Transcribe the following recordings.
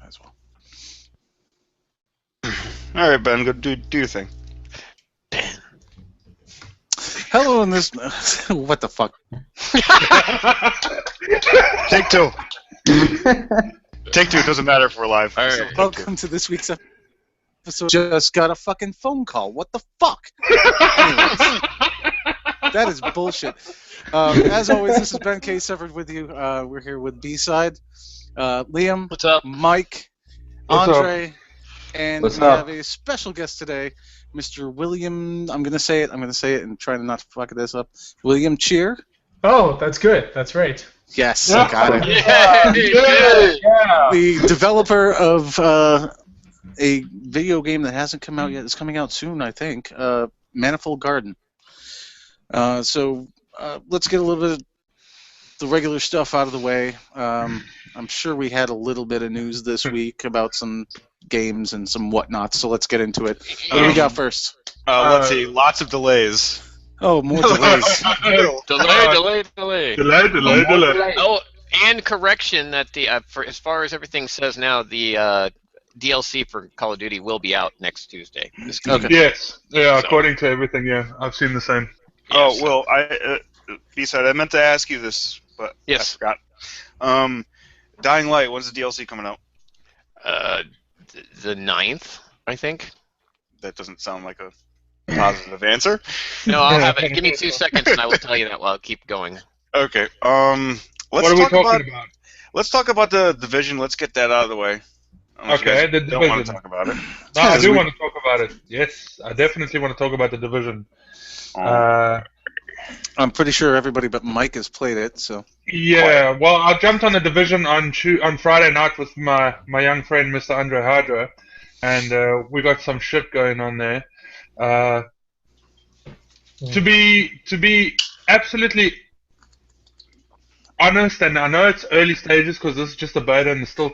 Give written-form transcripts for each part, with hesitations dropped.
Might as well. All right, Ben, go do your thing. Hello, in this. What the fuck? Take two. Take two. It doesn't matter if we're live. All right. So, take Welcome to this week's episode. Just got a fucking phone call. What the fuck? Anyways, that is bullshit. As always, this is Ben K. Suffered with you. We're here with B-Side, Liam, What's up? Mike, What's up? Andre, and What's we up? have a special guest today, Mr. William. I'm gonna say it and try to not fuck this up. William Chyr. Oh, that's good. That's right. Yes, I got it. Yeah, Yeah. The developer of a video game that hasn't come out yet. It's coming out soon, I think. Manifold Garden. So let's get a little bit of the regular stuff out of the way. I'm sure we had a little bit of news this week about some games and some whatnot, so let's get into it. What do we got first? let's see. Lots of delays. Oh, more delays. delay. Delay. Oh, and correction that the for as far as everything says now, the DLC for Call of Duty will be out next Tuesday. Okay. Yes. Yeah. According to everything, yeah, I've seen the same. Oh, well, B-side, I meant to ask you this, but Yes. I forgot. Dying Light, when's the DLC coming out? The 9th, I think. That doesn't sound like a positive answer. No, I'll have it. Give me 2 seconds, and I will tell you that while I keep going. Okay. What are we talking about? Let's talk about the division. Let's get that out of the way. Unless you Okay, guys the don't want to division. talk about it. No, I do want to talk about it. Yes, I definitely want to talk about the division. I'm pretty sure everybody but Mike has played it, so. Yeah, well, I jumped on the division on Friday night with my young friend, Mr. Andre Hardra, and we got some shit going on there. To be absolutely honest, and I know it's early stages because this is just a beta and it's still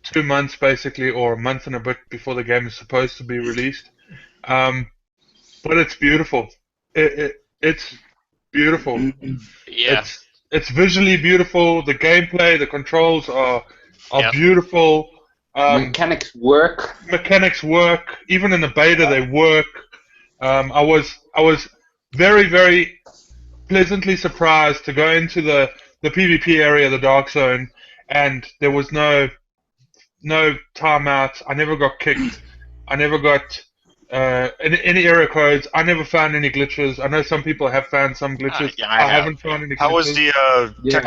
2 months basically, or a month and a bit before the game is supposed to be released. But it's beautiful. It's beautiful. Yeah. It's visually beautiful. The gameplay, the controls are Yep. beautiful. Mechanics work. Mechanics work. Even in the beta, they work. I was very, very pleasantly surprised to go into the PvP area, the Dark Zone, and there was no timeouts. I never got kicked. I never got any error codes. I never found any glitches. I know some people have found some glitches. Yeah, I have. haven't found any glitches. How was the Yeah.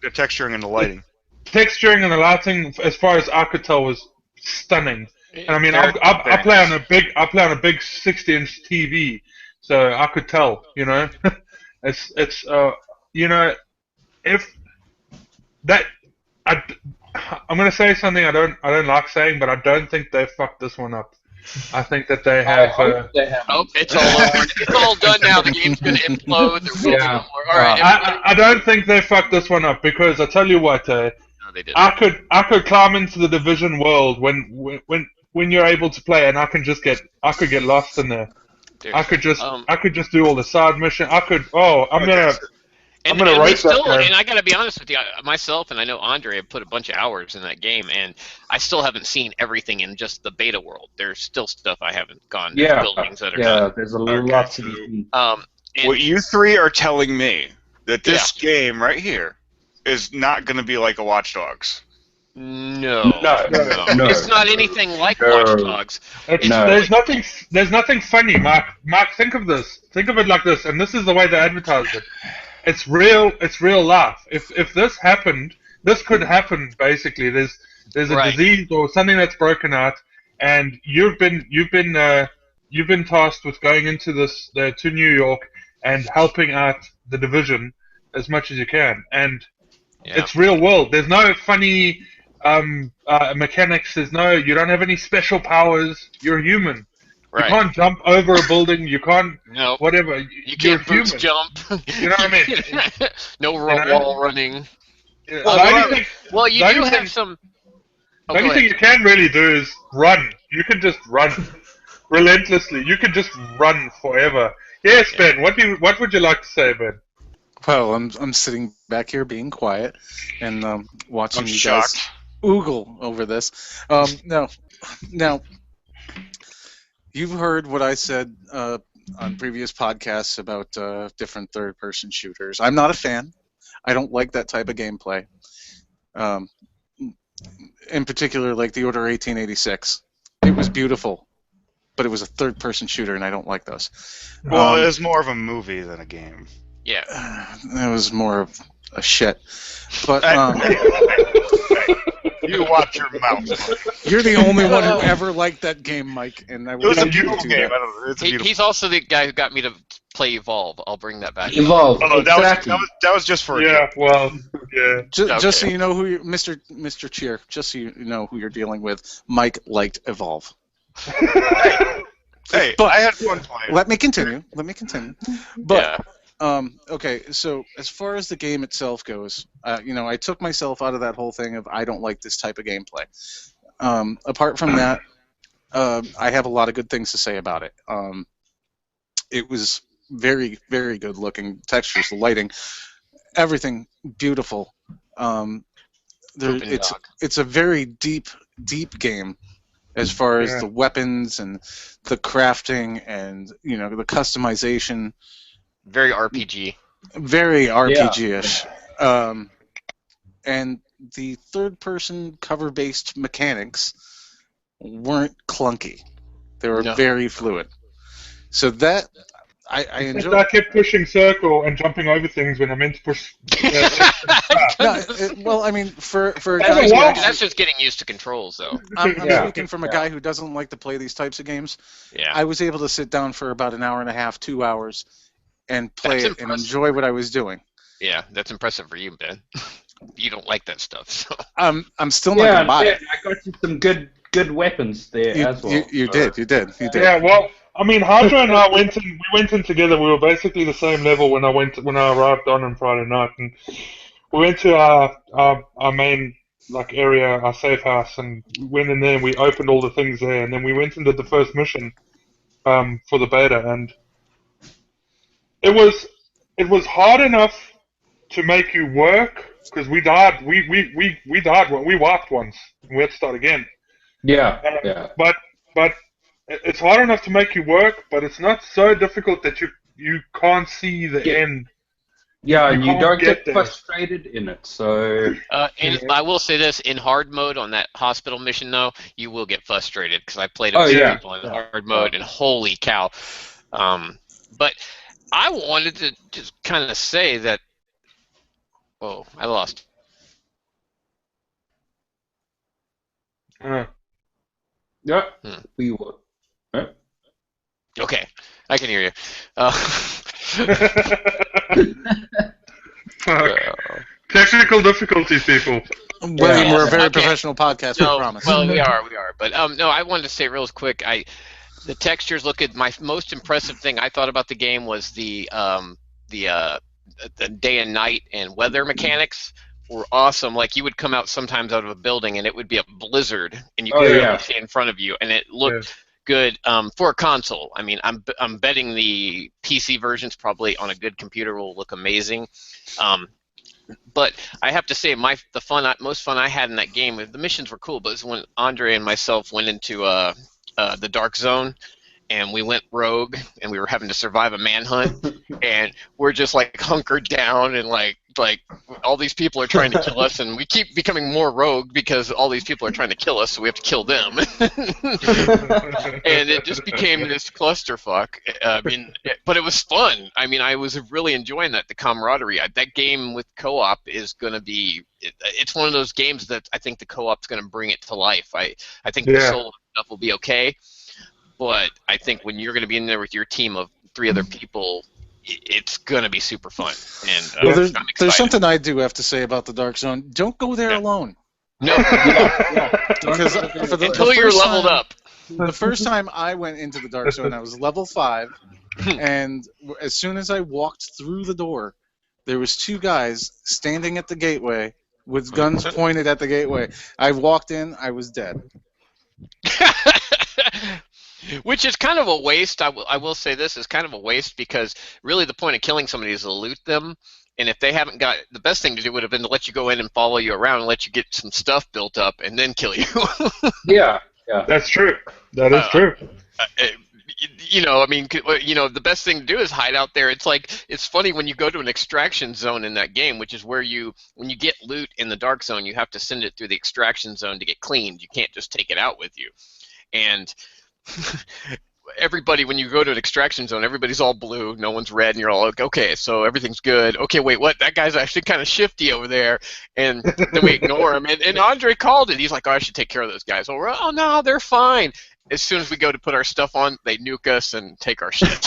texturing and the lighting? Texturing and the lighting, as far as I could tell, was stunning. And I mean, Very- I very play nice. on a big 60-inch TV, so I could tell. You know, it's if that I'm gonna say something I don't like saying, but I don't think they fucked this one up. I think that they have. Oh, it's all over. It's all done now. The game's going to implode. There will be no Yeah. more. All right, everybody. I don't think they fucked this one up because I tell you what, No, they didn't. I could climb into the division world when you're able to play, and I could get lost in there. Dude. I could just Um, do all the side mission. I'm gonna we write that still, down. and I got to be honest with you, myself and I know Andre have put a bunch of hours in that game, and I still haven't seen everything in just the beta world. There's still stuff I haven't gone. There's Yeah. buildings that are Yeah, there's a lot to so- be seen. done. And What you three are telling me that this game right here is not going to be like a Watch Dogs. no, No. it's not anything like No. Watch Dogs. No. There's nothing funny, Mark. Mark, think of this. Think of it like this, and this is the way they advertise it. It's real life. If this happened, this could happen. Basically, there's a Right. disease or something that's broken out, and you've been tasked with going into to New York and helping out the division as much as you can, and Yeah. it's real world. There's no funny mechanics. You don't have any special powers. You're human. Right. You can't jump over a building. You can't No. whatever. You You're can't boost human. jump. You know what I mean? No You know? wall running. Yeah, Well, the well, only thing, Well, you the do only have thing- some. the Oh, only go thing ahead. you can really do is run. You can just run relentlessly. You can just run forever. Yes, Ben. What would you like to say, Ben? Well, I'm sitting back here being quiet and watching I'm you shocked. guys oogle over this. No, now you've heard what I said on previous podcasts about different third-person shooters. I'm not a fan. I don't like that type of gameplay. In particular, like the Order 1886. It was beautiful, but it was a third-person shooter, and I don't like those. Well, it was more of a movie than a game. Yeah. It was more of a shit. But You watch your mouth. you're the only one who ever liked that game, Mike, and I It was a want you to beautiful do game. that. I don't know. It's a beautiful. He's also the guy who got me to play Evolve. I'll bring that back. Evolve. Oh, exactly. that was just for a Yeah, joke. well, yeah. Just so Okay. you know who you, Mr. Chyr, just so you know who you're dealing with, Mike liked Evolve. Hey, But- I had fun playing. Let me continue. But Yeah. okay, so as far as the game itself goes, I took myself out of that whole thing of I don't like this type of gameplay. Apart from that, I have a lot of good things to say about it. It was very, very good looking. Textures, the lighting, everything beautiful. Open dog. It's a very deep game as far as Yeah. the weapons and the crafting and the customization. Very RPG. Very RPG-ish. And the third-person cover-based mechanics weren't clunky. They were No. very fluid. So that I I enjoyed. kept pushing circle and jumping over things when I meant to push. No, well, I mean, for a That's guy a who lot. actually- That's just getting used to controls, though. I'm Yeah. speaking from a guy who doesn't like to play these types of games. Yeah. I was able to sit down for about an hour and a half, 2 hours, and play That's it and impressive. enjoy what I was doing. Yeah, that's impressive for you, Ben. You don't like that stuff, so. I'm still not Yeah, gonna buy yeah, it. I got you some good weapons there as well. You so- did. Yeah, well, I mean, Hydra and I went in together. We were basically the same level when I arrived on Friday night, and we went to our main area, our safe house, and we went in there and we opened all the things there, and then we went and did the first mission for the beta, and it was hard enough to make you work because we died. We died. We wiped once. And we had to start again. Yeah, yeah. But it's hard enough to make you work, but it's not so difficult that you can't see the Yeah. end. Yeah, You and you can't don't get get there. frustrated in it, so... I will say this, in hard mode on that hospital mission, though, you will get frustrated, because I played Oh, with some yeah. people in hard mode, and holy cow. But I wanted to just kind of say that... Oh, I lost. Yeah, Hmm. we were. Okay, I can hear you. Fuck. Technical difficulties, people. William, Yeah. we're a very Okay. professional podcast. No, We promise. well, we are. But no, I wanted to say real quick. The textures look good. My most impressive thing I thought about the game was the day and night and weather mechanics were awesome. Like you would come out sometimes out of a building and it would be a blizzard and you Oh, could yeah. see in front of you, and it looked good for a console. I mean, I'm betting the PC versions probably on a good computer will look amazing. But I have to say, the most fun I had in that game, the missions were cool, but it was when Andre and myself went into the Dark Zone, and we went rogue, and we were having to survive a manhunt, and we're just like hunkered down, and like all these people are trying to kill us, and we keep becoming more rogue because all these people are trying to kill us, so we have to kill them. And it just became this clusterfuck. But it was fun. I mean, I was really enjoying that, the camaraderie. That game with co-op is going to be. It's one of those games that I think the co-op's going to bring it to life. I think the solo stuff will be okay, but I think when you're going to be in there with your team of 3 other people, it's going to be super fun. And Well, I'm excited. there's something I do have to say about the Dark Zone. Don't go there alone. No, Because for the until you're first leveled time- up. The first time I went into the Dark Zone, I was level 5, and as soon as I walked through the door, there was 2 guys standing at the gateway with guns pointed at the gateway. I walked in, I was dead. Which is kind of a waste. I will say this is kind of a waste because really the point of killing somebody is to loot them, And if they haven't got, the best thing to do would have been to let you go in and follow you around and let you get some stuff built up and then kill you. Yeah. That's true. That is true. I mean, the best thing to do is hide out there. It's funny when you go to an extraction zone in that game, which is where when you get loot in the dark zone, you have to send it through the extraction zone to get cleaned. You can't just take it out with you. And everybody, when you go to an extraction zone, everybody's all blue, no one's red, and you're all like, okay, so everything's good. Okay, wait, what? That guy's actually kind of shifty over there, and then we ignore him. And Andre called it. He's like, oh, I should take care of those guys. Oh, no, they're fine. As soon as we go to put our stuff on, they nuke us and take our shit.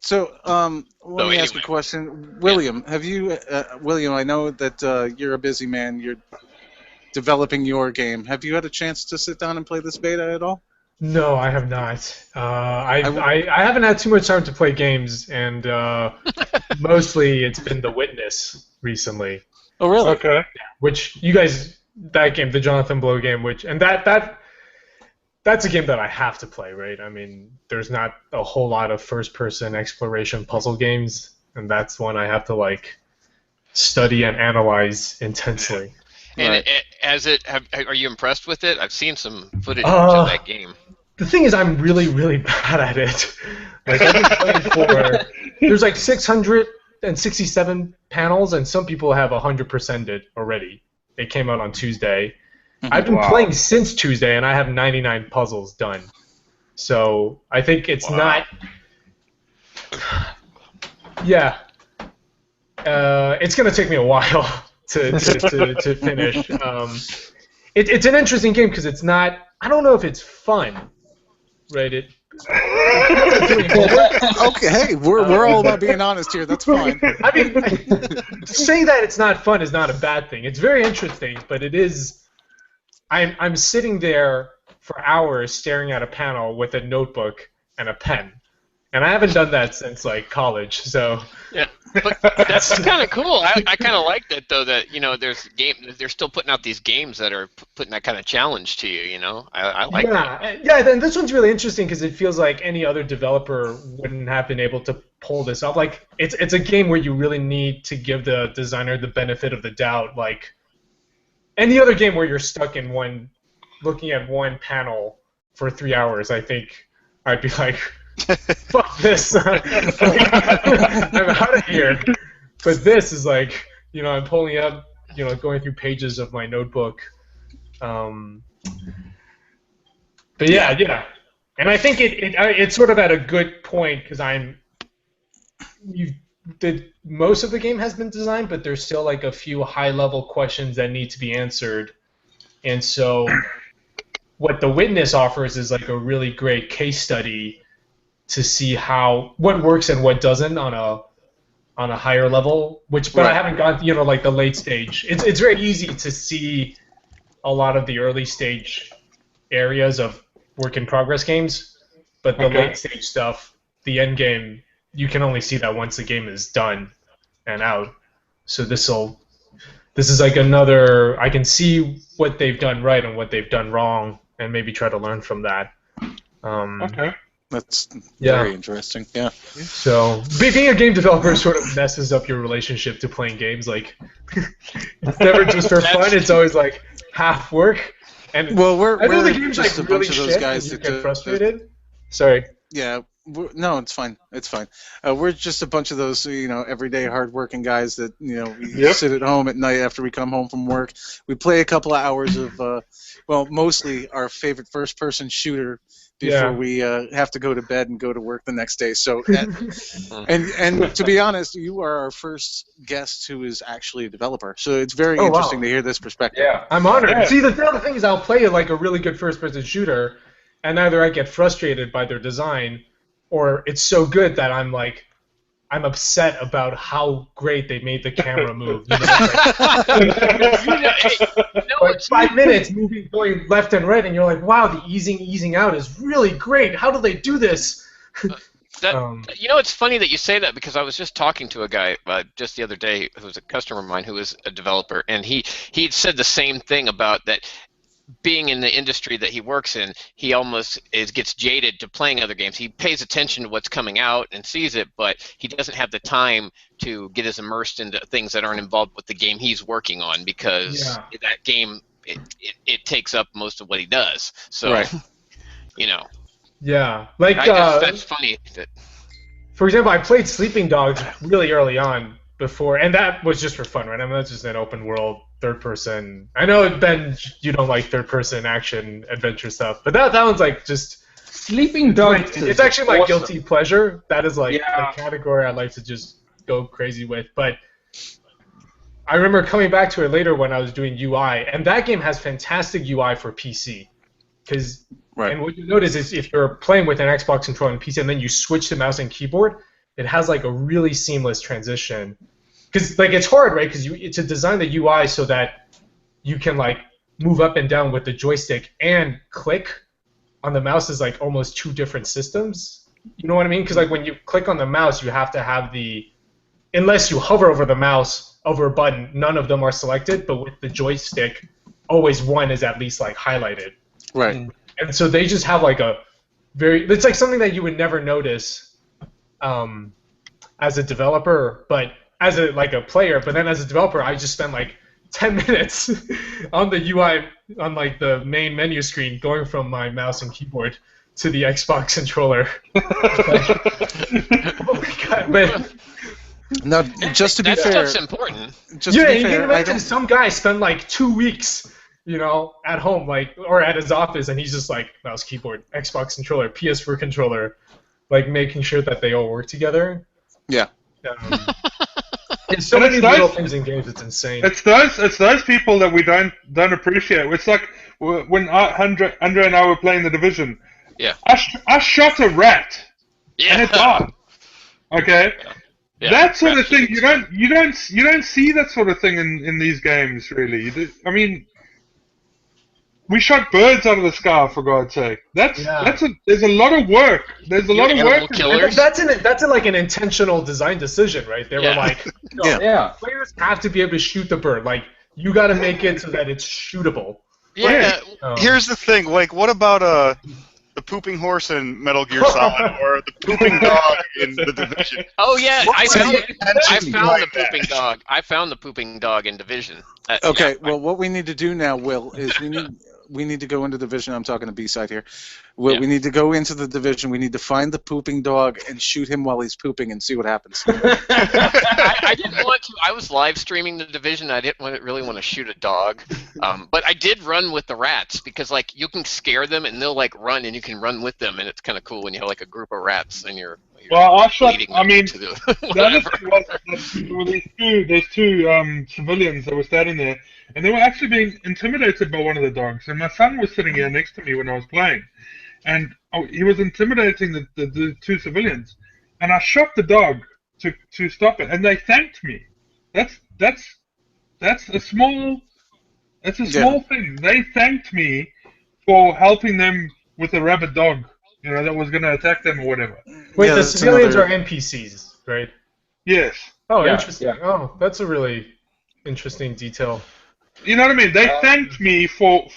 So, let me ask a question. William, have you, William, I know that you're a busy man. You're developing your game. Have you had a chance to sit down and play this beta at all? No, I have not. I haven't had too much time to play games, and mostly it's been The Witness recently. Oh, really? Okay. Which you guys, that game, the Jonathan Blow game, that's a game that I have to play, right? I mean, there's not a whole lot of first-person exploration puzzle games, and that's one I have to study and analyze intensely. And Right. are you impressed with it? I've seen some footage of that game. The thing is, I'm really, really bad at it. I've been playing for. There's 667 panels, and some people have 100%ed it already. It came out on Tuesday. I've been playing since Tuesday, and I have 99 puzzles done. So I think it's not. Yeah. It's gonna take me a while to finish. It's an interesting game because it's not. I don't know if it's fun, right? Okay, hey, we're all about being honest here. That's fine. I mean, saying that it's not fun is not a bad thing. It's very interesting, but it is. I'm sitting there for hours staring at a panel with a notebook and a pen. And I haven't done that since college, so yeah, but that's kind of cool. I kind of like that though. That they're still putting out these games that are putting that kind of challenge to you. I like that. Yeah. Then this one's really interesting because it feels like any other developer wouldn't have been able to pull this off. It's a game where you really need to give the designer the benefit of the doubt. Like any other game where you're stuck in looking at one panel for 3 hours, I think I'd be like. Fuck this! I'm out of here. But this is I'm pulling up, going through pages of my notebook. But yeah. And I think it's sort of at a good point because most of the game has been designed, but there's still a few high-level questions that need to be answered. And so, what The Witness offers is a really great case study. To see what works and what doesn't on a higher level, but I haven't got the late stage. It's very easy to see a lot of the early stage areas of work in progress games, but the late stage stuff, the end game, you can only see that once the game is done and out. So this is another. I can see what they've done right and what they've done wrong, and maybe try to learn from that. That's very interesting, yeah. So, being a game developer sort of messes up your relationship to playing games. It's never just for fun. It's always half work. And we're the game's just a really bunch of those shit guys and that you get frustrated. Sorry. Yeah. No, it's fine. It's fine. We're just a bunch of those, everyday hard-working guys that, we sit at home at night after we come home from work. We play a couple of hours of, mostly our favorite first-person shooter before we have to go to bed and go to work the next day. So, and to be honest, you are our first guest who is actually a developer. So it's very interesting to hear this perspective. Yeah, I'm honored. Yeah. See, the other thing is I'll play a really good first-person shooter, and either I get frustrated by their design, or it's so good that I'm upset about how great they made the camera move. 5 minutes going left and right, and you're like, wow, the easing out is really great. How do they do this? It's funny that you say that because I was just talking to a guy just the other day who was a customer of mine who was a developer, and he said the same thing about that. being in the industry that he works in, he almost gets jaded to playing other games. He pays attention to what's coming out and sees it, but he doesn't have the time to get as immersed into things that aren't involved with the game he's working on, because that game it takes up most of what he does. So, Right. you know. Yeah, like I guess that's funny. For example, I played Sleeping Dogs really early on before, and that was just for fun, right? I mean, that's just an open world, third person. I know, Ben, you don't like third person action adventure stuff, but that one's like just Sleeping Dogs. It's actually my awesome. guilty pleasure. That is like the category I like to just go crazy with. But I remember coming back to it later when I was doing UI, and that game has fantastic UI for PC. And what you notice is if you're playing with an Xbox controller and PC, and then you switch to mouse and keyboard, it has like a really seamless transition. Because like it's hard, right? Because to design the UI so that you can like move up and down with the joystick and click on the mouse is like almost two different systems. You know what I mean? Because like when you click on the mouse, you have to have unless you hover over the mouse over a button, none of them are selected. But with the joystick, always one is at least like highlighted. Right. And so they just have like it's like something that you would never notice as a developer, but as a player. But then as a developer, I just spend like 10 minutes on the UI, on like the main menu screen, going from my mouse and keyboard to the Xbox controller. Oh my god! But no, just to be fair, that stuff's important. Just to be you fair, can imagine some guy spend like 2 weeks, at home, or at his office, and he's just like mouse, keyboard, Xbox controller, PS4 controller, like making sure that they all work together. Yeah. And so many little things in games, it's insane. It's those people that we don't appreciate. It's like when Andre and I were playing The Division. Yeah. I shot a rat. Yeah. And it died. Okay. Yeah. That sort of thing you don't see that sort of thing in these games really. I mean, we shot birds out of the sky, for God's sake. There's a lot of work. There's a lot of work. That's like an intentional design decision, right? They were like, players have to be able to shoot the bird. Like, you got to make it so that it's shootable. Yeah. Here's the thing. Like, what about the pooping horse in Metal Gear Solid, or the pooping dog in The Division? Oh yeah, I found the pooping dog. I found the pooping dog in Division. Okay. Well, what we need to do now, Will, is we need to go into Division. I'm talking to B-side here. We need to go into the Division. We need to find the pooping dog and shoot him while he's pooping and see what happens. I didn't want to. I was live streaming the Division. I didn't really want to shoot a dog, but I did run with the rats because like you can scare them and they'll like run and you can run with them, and it's kind of cool when you have like a group of rats and you're I shot. I mean, the other thing was that there were these two civilians that were standing there, and they were actually being intimidated by one of the dogs. And my son was sitting here next to me when I was playing, and he was intimidating the two civilians. And I shot the dog to stop it, and they thanked me. That's a small thing. They thanked me for helping them with a rabid dog. That was going to attack them or whatever. Wait, the civilians are NPCs, right? Yes. Oh, interesting. Yeah. Oh, that's a really interesting detail. You know what I mean? They thanked me for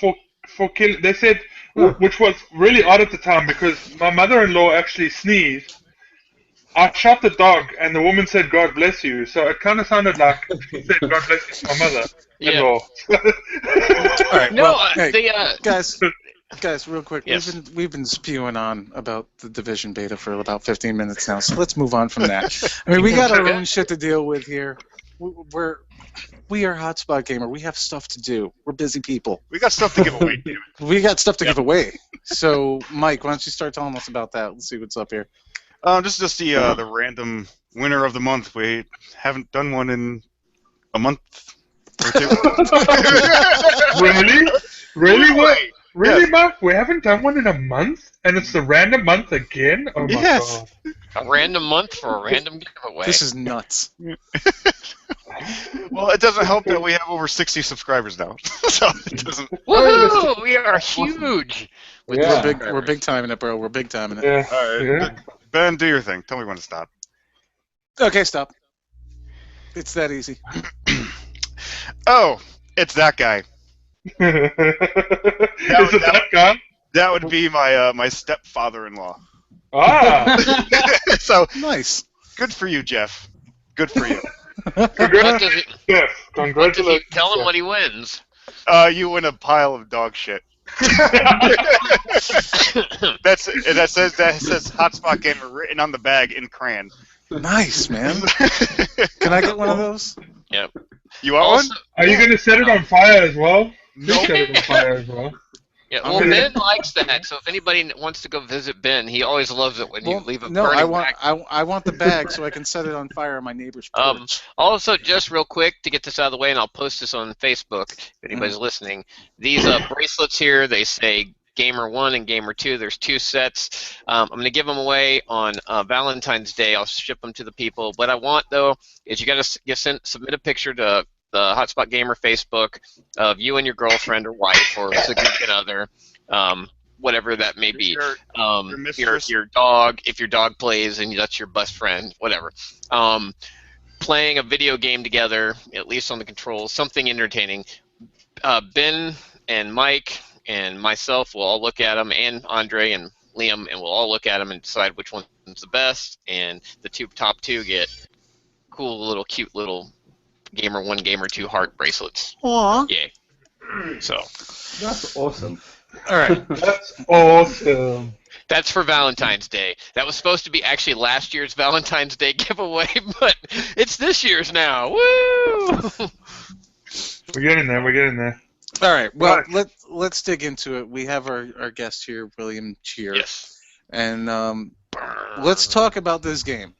killing. They said, which was really odd at the time because my mother-in-law actually sneezed. I shot the dog, and the woman said, "God bless you." So it kind of sounded like she said, "God bless you," to my mother-in-law. All right. No, well, hey, they Guys, real quick, Yes. we've been spewing on about the Division beta for about 15 minutes now, so let's move on from that. I mean, we got our own shit to deal with here. We are Hotspot Gamer. We have stuff to do. We're busy people. We got stuff to give away. Damn it. We got stuff to give away. So, Mike, why don't you start telling us about that? Let's see what's up here. This is just the random winner of the month. We haven't done one in a month or two. Really? Really? What? Wait. Really, Yes. Mark? We haven't done one in a month, and it's the random month again. Oh my Yes. god! a random month for a random giveaway. This is nuts. Well, it doesn't help that we have over 60 subscribers now. So it doesn't. Woohoo! We are huge. With Yeah. We're big timing it, bro. We're big timing it. Yeah. All right. Yeah. Ben, do your thing. Tell me when to stop. Okay, stop. It's that easy. Oh, it's that guy. Is it that guy? That would be my stepfather-in-law. Ah! So Nice. good for you, Jeff. Good for you. What does it? Yes, What does congratulations. he, tell him Jeff. what he wins. You win a pile of dog shit. That says Hotspot Gamer written on the bag in crayon. Nice, man. Can I get one of those? Yep. You want Also, one? Are you going to set it on fire as well? Nope. Set it on fire as well. yeah. I'm Well, gonna- Ben likes that. So if anybody wants to go visit Ben, he always loves it when you leave a no, burning I want bag. I want the bag so I can set it on fire on my neighbor's porch. Also, just real quick to get this out of the way, and I'll post this on Facebook if anybody's listening. These bracelets here, they say Gamer 1 and Gamer 2. There's 2 sets. I'm going to give them away on Valentine's Day. I'll ship them to the people. What I want, though, is you got to submit a picture to the Hotspot Gamer Facebook of you and your girlfriend or wife or significant other, whatever that may be. Your dog, if your dog plays and that's your best friend, whatever. Playing a video game together, at least on the controls, something entertaining. Ben and Mike and myself will all look at them, and Andre and Liam, and we'll all look at them and decide which one's the best. And the top two get cool little, cute little Gamer 1, Gamer 2 heart bracelets. Aw. Yay! So That's awesome. All right. That's awesome. that's for Valentine's Day. That was supposed to be actually last year's Valentine's Day giveaway, but it's this year's now. Woo! We're getting there. We're getting there. All right. Well, Right. let's dig into it. We have our guest here, William Chyr, Yes. and let's talk about this game.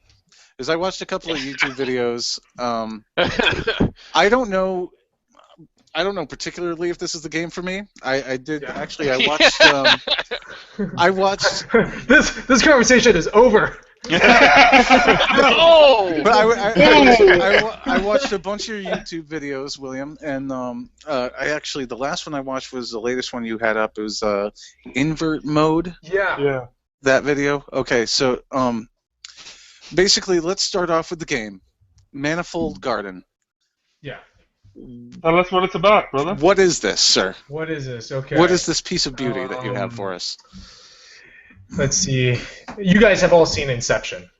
Because I watched a couple of YouTube videos. I don't know particularly if this is the game for me. I did actually. I watched. I watched. This conversation is over. Oh! But I watched a bunch of your YouTube videos, William, and I actually the last one I watched was the latest one you had up. It was invert mode. Yeah. That video. Okay, so basically, let's start off with the game, Manifold Garden. Yeah. Tell us what it's about, brother. What is this, sir? What is this? Okay. What is this piece of beauty that you have for us? Let's see. You guys have all seen Inception.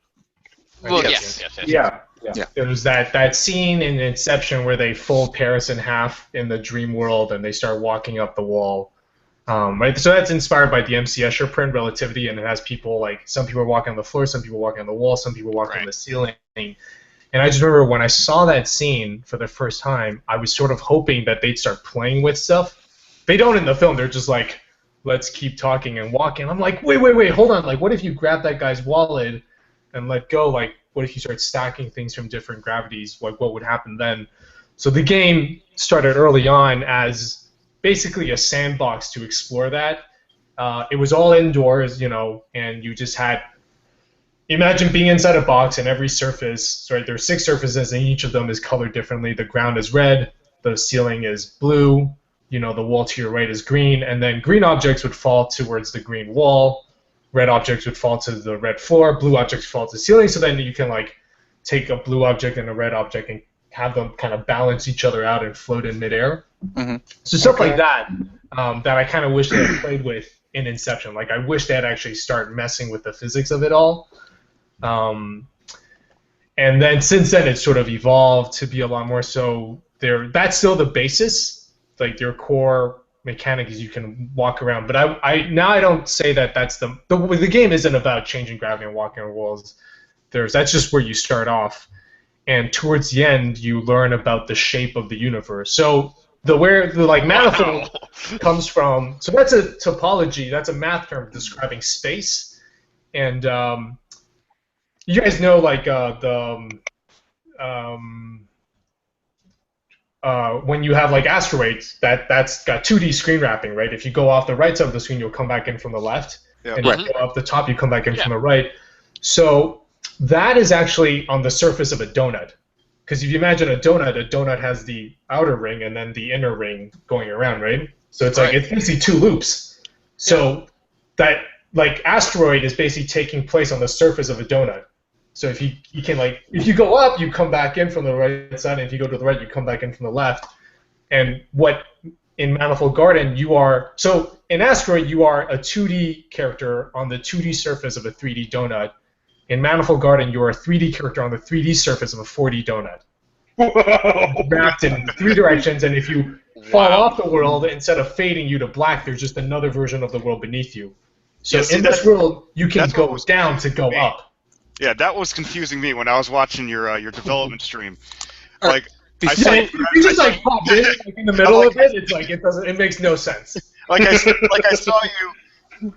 Well, Yes. yes. Yeah. There's that scene in Inception where they fold Paris in half in the dream world and they start walking up the wall. Right. So that's inspired by the M.C. Escher print Relativity, and it has people like some people are walking on the floor, some people walking on the wall, some people walking on the ceiling. And I just remember when I saw that scene for the first time, I was sort of hoping that they'd start playing with stuff. They don't in the film. They're just like, let's keep talking and walking. I'm like, wait, hold on. Like, what if you grab that guy's wallet and let go? Like, what if you start stacking things from different gravities? Like, what would happen then? So the game started early on as basically a sandbox to explore that. It was all indoors, and you just had... Imagine being inside a box and every surface, right, there are 6 surfaces and each of them is colored differently. The ground is red, the ceiling is blue, the wall to your right is green, and then green objects would fall towards the green wall, red objects would fall to the red floor, blue objects fall to the ceiling, so then you can like take a blue object and a red object and have them kind of balance each other out and float in midair. Mm-hmm. So stuff like that, that I kind of wish they had played with in Inception. Like I wish they had actually started messing with the physics of it all. And then since then it's sort of evolved to be a lot more so that's still the basis, like their core mechanic is you can walk around, but I don't say that that's the game isn't about changing gravity and walking on walls. That's just where you start off, and towards the end you learn about the shape of the universe. So the manifold comes from, so that's a topology, that's a math term describing space, and you guys know, like, when you have, like, asteroids, that's got 2D screen wrapping, right? If you go off the right side of the screen, you'll come back in from the left. Yeah. And if you go up the top, you come back in from the right. So that is actually on the surface of a donut. Because if you imagine a donut has the outer ring and then the inner ring going around, right? So it's like, it's basically 2 loops. So that, like, asteroid is basically taking place on the surface of a donut. So if you can, like, if you go up, you come back in from the right side, and if you go to the right, you come back in from the left. And what in Manifold Garden, in Asteroid, you are a 2D character on the 2D surface of a 3D donut. In Manifold Garden, you are a 3D character on the 3D surface of a 4D donut. Wrapped in 3 directions, and if you fall off the world, instead of fading you to black, there's just another version of the world beneath you. So in this world, you can go down to go up. Yeah, that was confusing me when I was watching your development stream. Right. Like, I saw you just like pop in, like in the middle of it. It's like it makes no sense. Like I saw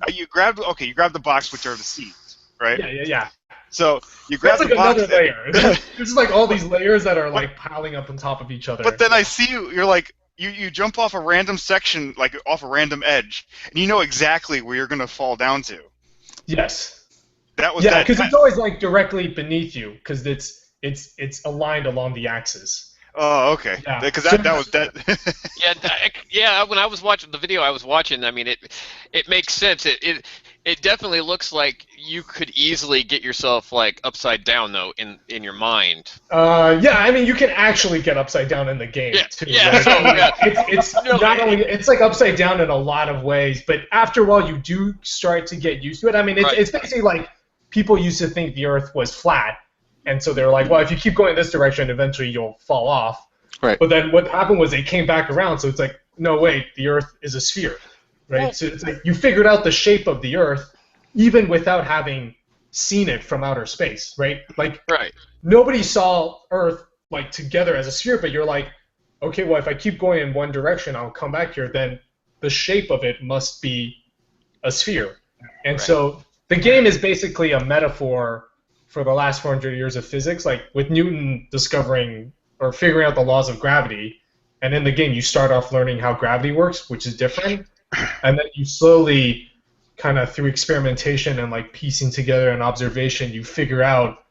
you grabbed the box, which are the seeds, right? Yeah. So you grab That's the like box. another layer. There's just like all these layers that are like piling up on top of each other. But then I see you're like you jump off a random section, like off a random edge, and you know exactly where you're gonna fall down to. Yes. That was because it's always like directly beneath you, because it's aligned along the axis. Oh, okay. Yeah. Because that was that. Yeah. When I was watching the video, I mean, it makes sense. It definitely looks like you could easily get yourself like upside down though in your mind. Yeah, I mean you can actually get upside down in the game too. Yeah. Right? So, yeah. It's not only it's like upside down in a lot of ways, but after a while you do start to get used to it. I mean it's basically like people used to think the Earth was flat. And so they're like, well, if you keep going this direction, eventually you'll fall off. Right. But then what happened was they came back around, so it's like, no, wait, the Earth is a sphere, right? Well, so it's like you figured out the shape of the Earth even without having seen it from outer space, right? Like, nobody saw Earth like together as a sphere, but you're like, okay, well, if I keep going in one direction, I'll come back here, then the shape of it must be a sphere. And so the game is basically a metaphor for the last 400 years of physics, like with Newton discovering or figuring out the laws of gravity, and in the game you start off learning how gravity works, which is different, and then you slowly, kind of through experimentation and like piecing together an observation, you figure out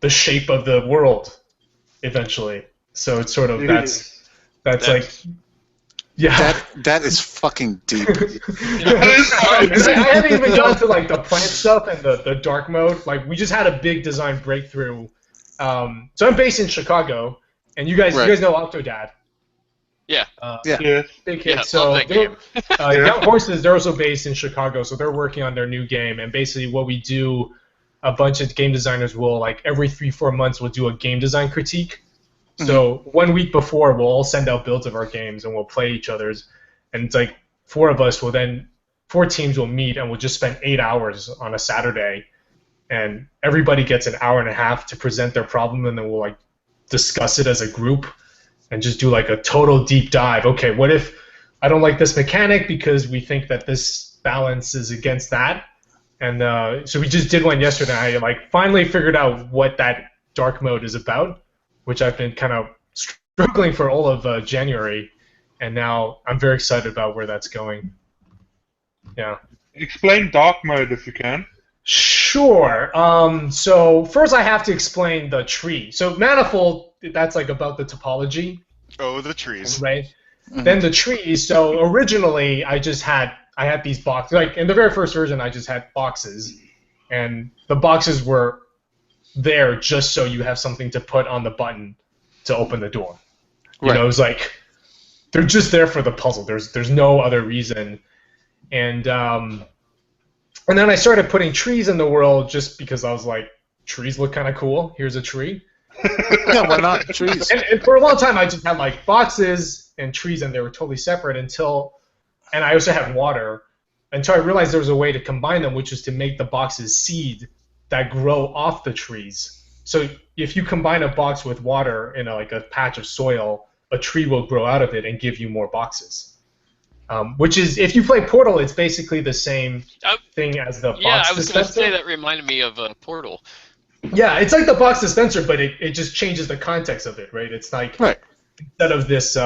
the shape of the world eventually. So it's sort of that's like. Yeah. That is fucking deep. I haven't even gone to like the plant stuff and the dark mode. Like we just had a big design breakthrough. So I'm based in Chicago, and you guys know Octodad. Yeah. Big hit. So Young Horses, they're also based in Chicago, so they're working on their new game. And basically, what we do, a bunch of game designers will like every 3-4 months we'll do a game design critique. So 1 week before, we'll all send out builds of our games, and we'll play each other's. And it's like 4 teams will meet, and we'll just spend 8 hours on a Saturday. And everybody gets an hour and a half to present their problem, and then we'll like discuss it as a group and just do like a total deep dive. Okay, what if I don't like this mechanic because we think that this balance is against that? And so we just did one yesterday. I like finally figured out what that dark mode is about, which I've been kind of struggling for all of January, and now I'm very excited about where that's going. Yeah. Explain dark mode if you can. Sure. So first I have to explain the tree. So Manifold, that's like about the topology. Oh, the trees. Right. Mm-hmm. Then the trees. So originally I had these boxes. Like in the very first version, I just had boxes, and the boxes were there just so you have something to put on the button to open the door. You know, it's like they're just there for the puzzle. There's no other reason. And then I started putting trees in the world just because I was like, trees look kind of cool. Here's a tree. Yeah, why not trees? And for a long time I just had like boxes and trees, and they were totally separate and I also had water until I realized there was a way to combine them, which is to make the boxes seed that grow off the trees. So if you combine a box with water in like a patch of soil, a tree will grow out of it and give you more boxes. Which is, if you play Portal, it's basically the same thing as the box dispenser. Yeah, I was going to say that reminded me of Portal. Yeah, it's like the box dispenser, but it just changes the context of it, right? It's like instead of this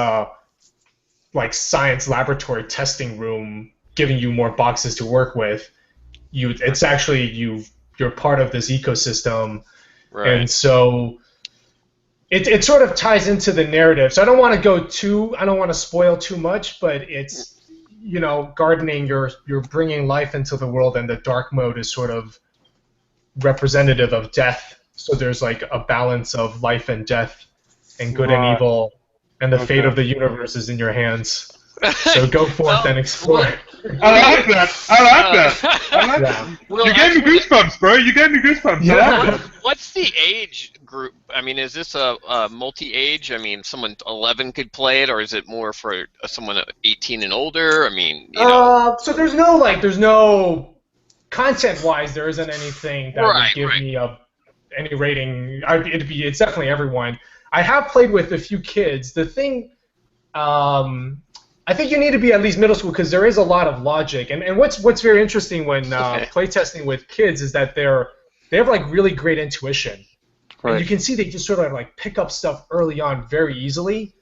like science laboratory testing room giving you more boxes to work with, it's actually you're part of this ecosystem, and so it sort of ties into the narrative. So I don't want to spoil too much, but it's, you know, gardening, you're bringing life into the world, and the dark mode is sort of representative of death. So there's like a balance of life and death, and good and evil, and the fate of the universe is in your hands. So go forth and explore. I like that. I like that. Well, You gave me goosebumps, bro. You gave me goosebumps. Yeah. I like that. What's the age group? I mean, is this a multi-age? I mean, someone 11 could play it, or is it more for someone 18 and older? I mean, you know. So there's no content-wise, there isn't anything that would give me any rating. It's definitely everyone. I have played with a few kids. The thing, I think you need to be at least middle school because there is a lot of logic. And what's very interesting when playtesting with kids is that they have like really great intuition. Right. And you can see they just sort of like pick up stuff early on very easily.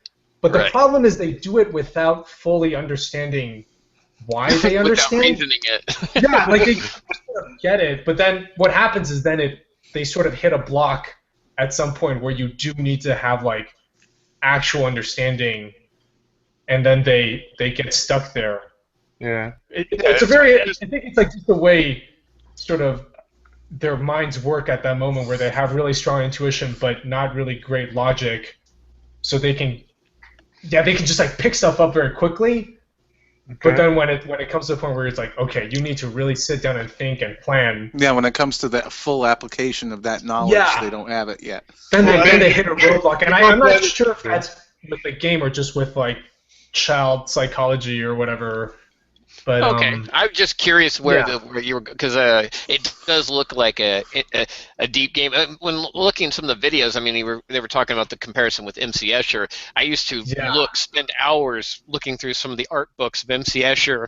But the problem is they do it without fully understanding why they understand. Without reasoning it. Yeah, like they sort of get it. But then what happens is then they sort of hit a block at some point where you do need to have like actual understanding, and then they get stuck there. Yeah. I think it's like just the way sort of their minds work at that moment where they have really strong intuition but not really great logic, so they can just like pick stuff up very quickly. Okay. But then when it comes to the point where it's like, okay, you need to really sit down and think and plan. Yeah, when it comes to that full application of that knowledge, they don't have it yet. Then they hit a roadblock, and I'm not sure if that's with the game or just with like child psychology or whatever. But, okay, I'm just curious where you were, because it does look like a deep game. When looking at some of the videos, I mean, they were talking about the comparison with MC Escher. I used to spend hours looking through some of the art books of MC Escher,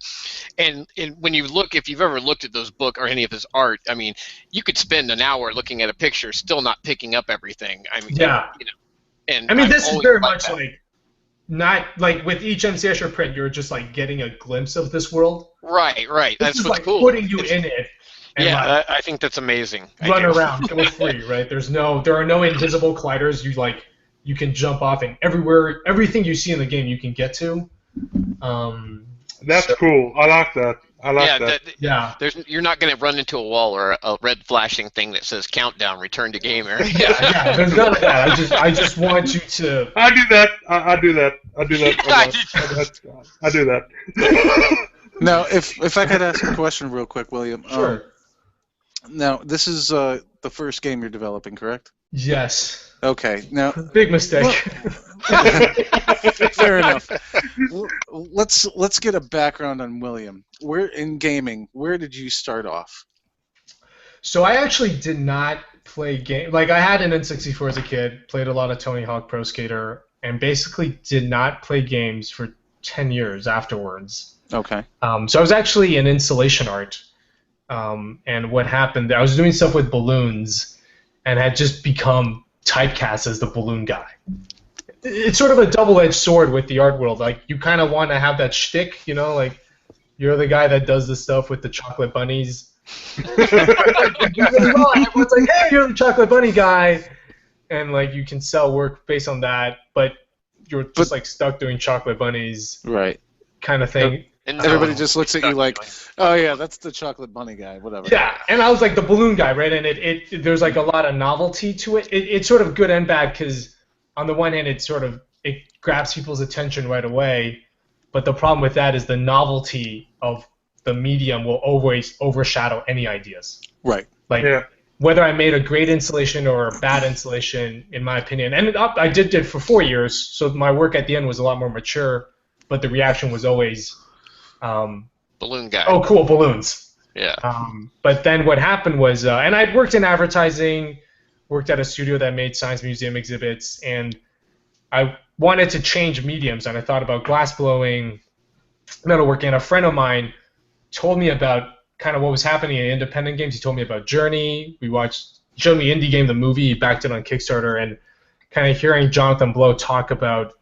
and when you look, if you've ever looked at those books or any of his art, I mean, you could spend an hour looking at a picture, still not picking up everything. I mean, you know, and I mean, this is very much like. Not like with each MC Escher print, you're just like getting a glimpse of this world. Right. That's what's like cool. Putting you in it. And I think that's amazing. Run around, feel free, right? There are no invisible colliders. You can jump off, and everything you see in the game, you can get to. That's cool. I like that. You're not going to run into a wall or a red flashing thing that says "Countdown, Return to Game Area." There's none of that. I just want you to. I do that. I do that. I do that. Now, if I could ask a question real quick, William. Sure. Now, this is the first game you're developing, correct? Yes. Okay. Now. Big mistake. Fair enough. Let's get a background on William. Where did you start off? So I actually did not play game. Like I had an N64 as a kid, played a lot of Tony Hawk Pro Skater, and basically did not play games for 10 years afterwards. Okay. So I was actually in installation art, and what happened? I was doing stuff with balloons, and had just become typecast as the balloon guy. It's sort of a double-edged sword with the art world. Like, you kind of want to have that shtick, you know, like, you're the guy that does the stuff with the chocolate bunnies. Everyone's like, hey, you're the chocolate bunny guy. And, like, you can sell work based on that, but you're just, like, stuck doing chocolate bunnies. Right. Kind of thing. And everybody just looks at you like, oh, yeah, that's the chocolate bunny guy, whatever. Yeah, and I was, like, the balloon guy, right? And there's, like, a lot of novelty to it. It's sort of good and bad because on the one hand, it grabs people's attention right away, but the problem with that is the novelty of the medium will always overshadow any ideas. Right. Like whether I made a great installation or a bad installation, in my opinion, and I did it for 4 years, so my work at the end was a lot more mature, but the reaction was always balloon guy. Oh, cool, balloons. Yeah. But then what happened was, and I'd worked in advertising. Worked at a studio that made science museum exhibits, and I wanted to change mediums, and I thought about glass blowing, metalworking, and a friend of mine told me about kind of what was happening in independent games. He told me about Journey. He showed me Indie Game, the movie, he backed it on Kickstarter, and kind of hearing Jonathan Blow talk about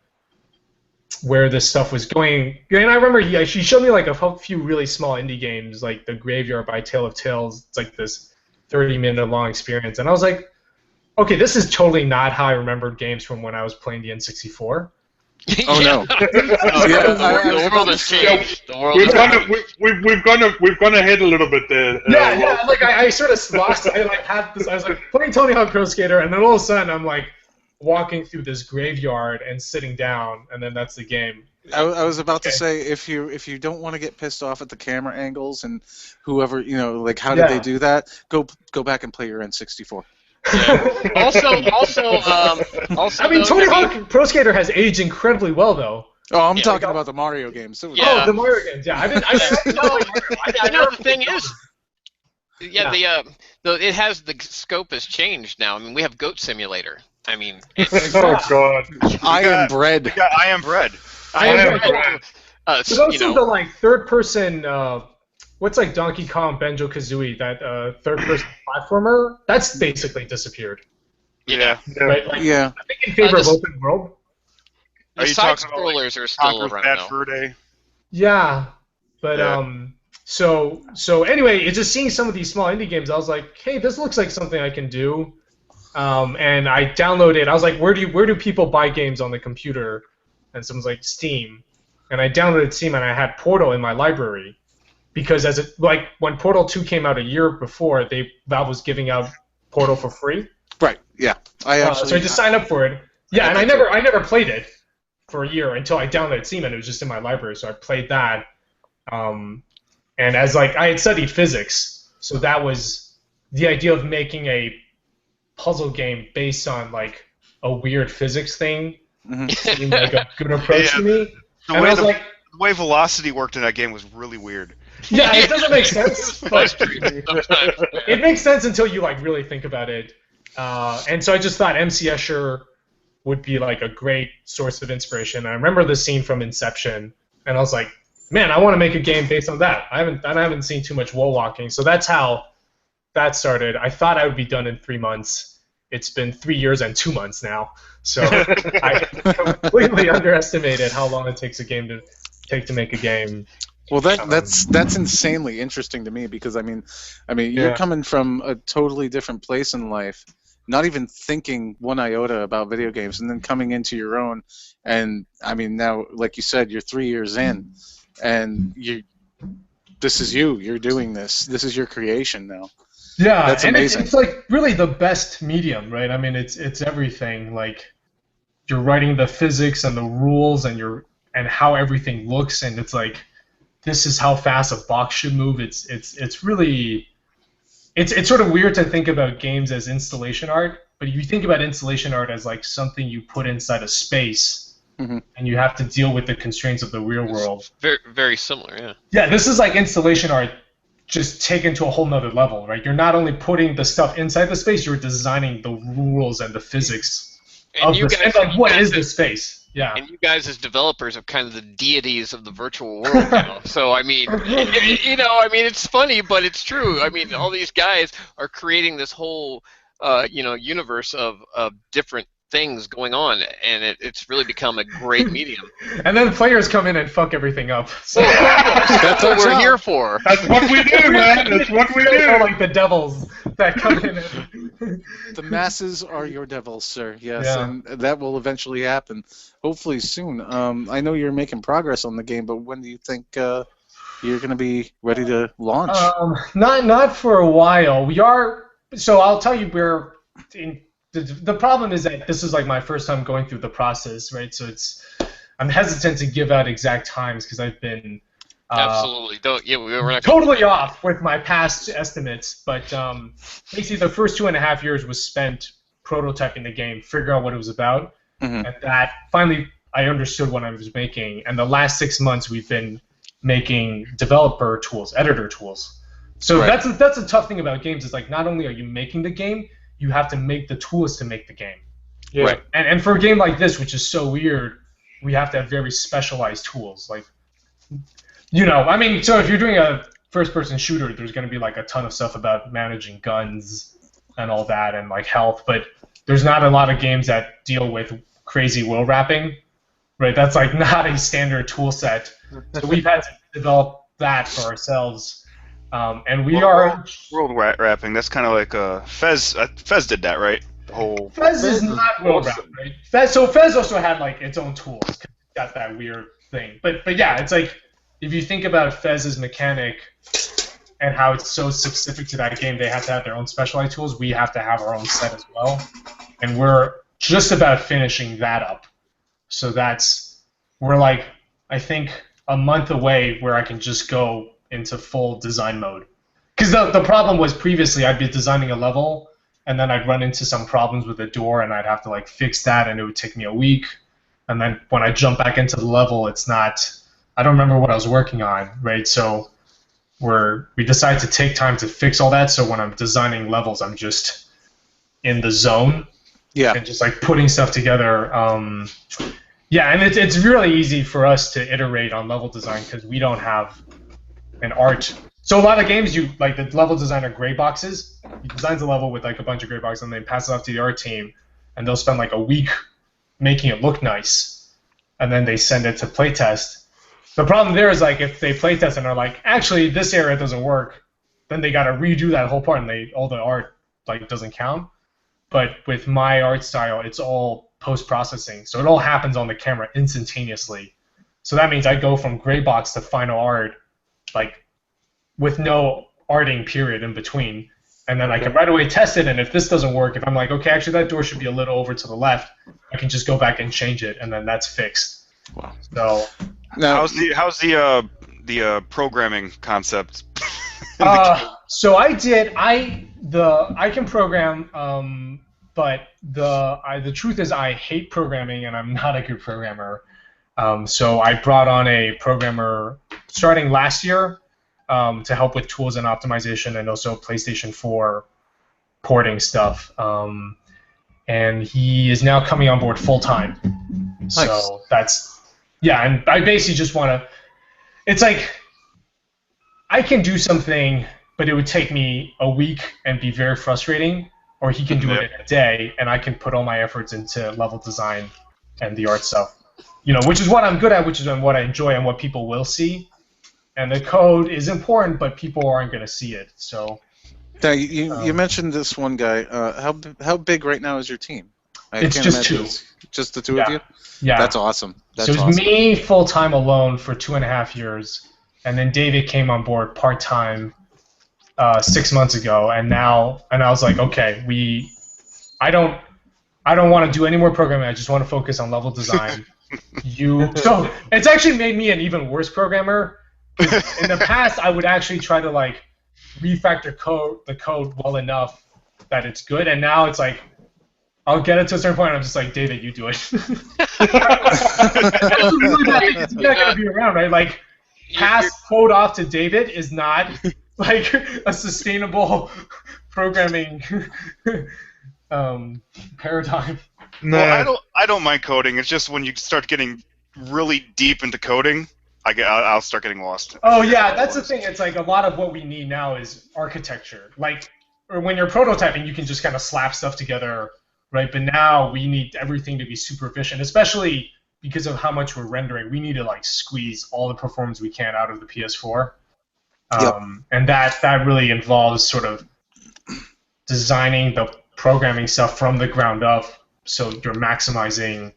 where this stuff was going. And I remember he showed me like a few really small indie games, like The Graveyard by Tale of Tales. It's like this 30-minute long experience, and I was like, okay, this is totally not how I remembered games from when I was playing the N64. Oh no! The world has changed. We've gone ahead a little bit there. Like I sort of lost. I was like playing Tony Hawk Pro Skater, and then all of a sudden I'm like walking through this graveyard and sitting down, and then that's the game. I was about to say, if you don't want to get pissed off at the camera angles and whoever, like how did they do that? Go back and play your N64. Yeah. Also, I mean, though, Tony Hawk Pro Skater has aged incredibly well, though. Oh, I'm talking about the Mario games. So Yeah. Oh, the Mario games. Yeah, I know the thing is, it has the scope has changed now. I mean, we have Goat Simulator. I mean, Oh God. I am bread. Yeah, I am bread. But also the like third-person, what's like Donkey Kong, Banjo-Kazooie, that third-person platformer, that's basically disappeared. Yeah. Right? Like, Yeah. I think in favor of open world. The Are you side talking about, like, scrollers are still Conker's around Bad though. Fur Day. Yeah, but Yeah. so anyway, it's just seeing some of these small indie games. I was like, hey, this looks like something I can do, and I downloaded. I was like, where do people buy games on the computer? And someone's like, Steam, and I downloaded Steam, and I had Portal in my library, because when Portal 2 came out a year before, Valve was giving out Portal for free. Right. Yeah. So I just signed up for it. Yeah, and I never played it for a year until I downloaded Steam, and it was just in my library. So I played that. And as I had studied physics, so that was the idea of making a puzzle game based on like a weird physics thing. Seemed like a good approach to me. The way velocity worked in that game was really weird. Yeah, it doesn't make sense. But it makes sense until you like really think about it. And so I just thought MC Escher would be like a great source of inspiration. I remember the scene from Inception, and I was like, man, I want to make a game based on that. I haven't seen too much wall walking, so that's how that started. I thought I would be done in 3 months. It's been 3 years and 2 months now, so I completely underestimated how long it takes to make a game. Well, that's insanely interesting to me, because I mean, you're coming from a totally different place in life, not even thinking one iota about video games, and then coming into your own. And I mean, now, like you said, you're 3 years in, and this is you're doing this. This is your creation now. Yeah, that's amazing. It's like really the best medium, right? I mean, it's everything. Like, you're writing the physics and the rules and how everything looks, and it's like, this is how fast a box should move. It's really sort of weird to think about games as installation art, but if you think about installation art as like something you put inside a space, and you have to deal with the constraints of the real world. Very, very similar, yeah. Yeah, this is like installation art just taken to a whole nother level, right? You're not only putting the stuff inside the space, you're designing the rules and the physics of the space. Like, what is this space? Yeah. And you guys as developers are kind of the deities of the virtual world now. So, I mean, it's funny, but it's true. I mean, all these guys are creating this whole, universe of different things going on, and it's really become a great medium. And then players come in and fuck everything up. So that's what we're here for. That's what we do, man. That's what we do. They're like the devils that come in. The masses are your devils, sir. Yes, Yeah. and that will eventually happen, hopefully soon. I know you're making progress on the game, but when do you think you're going to be ready to launch? Not for a while. We are. So I'll tell you, we're in. The problem is that this is like my first time going through the process, right? So I'm hesitant to give out exact times because I've been absolutely we're not totally off with my past estimates. But basically, the first 2.5 years was spent prototyping the game, figuring out what it was about, and that finally I understood what I was making. And the last 6 months we've been making developer tools, editor tools. So that's a tough thing about games. Is like not only are you making the game, you have to make the tools to make the game. Yeah. Right. And for a game like this, which is so weird, we have to have very specialized tools. Like, I mean, so if you're doing a first-person shooter, there's going to be like a ton of stuff about managing guns and all that and like health, but there's not a lot of games that deal with crazy world wrapping, right? That's like not a standard tool set. So we've had to develop that for ourselves. And we are world wrapping. That's kind of like Fez. Fez did that, right? The whole Fez is not world wrapping, right? Fez also had like its own tools. 'Cause it got that weird thing. But yeah, it's like if you think about Fez's mechanic and how it's so specific to that game, they have to have their own specialized tools. We have to have our own set as well, and we're just about finishing that up. So we're like I think, a month away where I can just go into full design mode. Because the problem was previously I'd be designing a level, and then I'd run into some problems with the door, and I'd have to like fix that, and it would take me a week. And then when I jump back into the level, it's not. I don't remember what I was working on, right? So we decided to take time to fix all that. So when I'm designing levels, I'm just in the zone, and just like putting stuff together. Yeah, and it's really easy for us to iterate on level design because we don't have an art. So a lot of games, you like the level design are gray boxes. He designs a level with like a bunch of gray boxes, and they pass it off to the art team, and they'll spend like a week making it look nice, and then they send it to playtest. The problem there is like if they playtest and are like, actually this area doesn't work, then they got to redo that whole part, and all the art like doesn't count. But with my art style, it's all post-processing, so it all happens on the camera instantaneously. So that means I go from gray box to final art, like with no arting period in between, and then I can right away test it. And if this doesn't work, if I'm like, okay, actually that door should be a little over to the left, I can just go back and change it, and then that's fixed. Wow. So now, how's the programming concept? So I can program, but the truth is I hate programming, and I'm not a good programmer. So I brought on a programmer starting last year to help with tools and optimization, and also PlayStation 4 porting stuff. And he is now coming on board full time. Nice. So and I basically just want to. It's like I can do something, but it would take me a week and be very frustrating. Or he can do it in a day, and I can put all my efforts into level design and the art stuff. Which is what I'm good at, which is what I enjoy, and what people will see. And the code is important, but people aren't going to see it. So. Now, you mentioned this one guy. How big right now is your team? It's just two. Just the two of you? Yeah. That's awesome. So it was me full-time alone for 2.5 years, and then David came on board part-time 6 months ago, and I was like, okay, I don't want to do any more programming. I just want to focus on level design. So it's actually made me an even worse programmer. In the past, I would actually try to like refactor the code well enough that it's good, and now it's like I'll get it to a certain point, and I'm just like, David, you do it. That's really bad. He's not gonna be around, right? Like, pass code off to David is not like a sustainable programming paradigm. No. Well, I don't mind coding. It's just when you start getting really deep into coding, I'll start getting lost. Oh yeah, that's the thing. It's like a lot of what we need now is architecture. Like, or when you're prototyping, you can just kind of slap stuff together, right? But now we need everything to be super efficient, especially because of how much we're rendering. We need to like squeeze all the performance we can out of the PS4. And that really involves sort of designing the programming stuff from the ground up, so you're maximizing,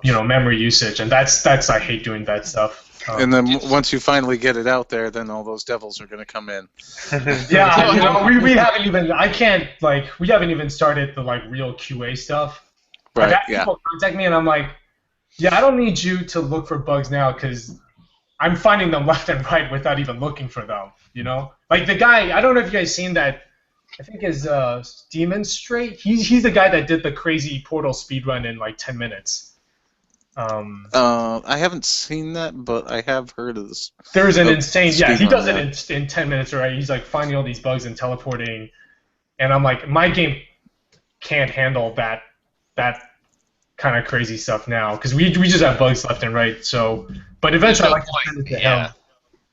memory usage, and that's I hate doing that stuff. And then once you finally get it out there, then all those devils are going to come in. Yeah, we haven't even. We haven't even started the like real QA stuff. Right. I've had people contact me, and I'm like, I don't need you to look for bugs now because I'm finding them left and right without even looking for them. Like the guy. I don't know if you guys seen that. I think is Demon Straight. He's the guy that did the crazy Portal speedrun in like 10 minutes. I haven't seen that, but I have heard of this. There's an insane. Yeah, he does it in 10 minutes, right? He's like finding all these bugs and teleporting, and I'm like, my game can't handle that kind of crazy stuff now because we just have bugs left and right. So, but eventually, I'd like to send it to him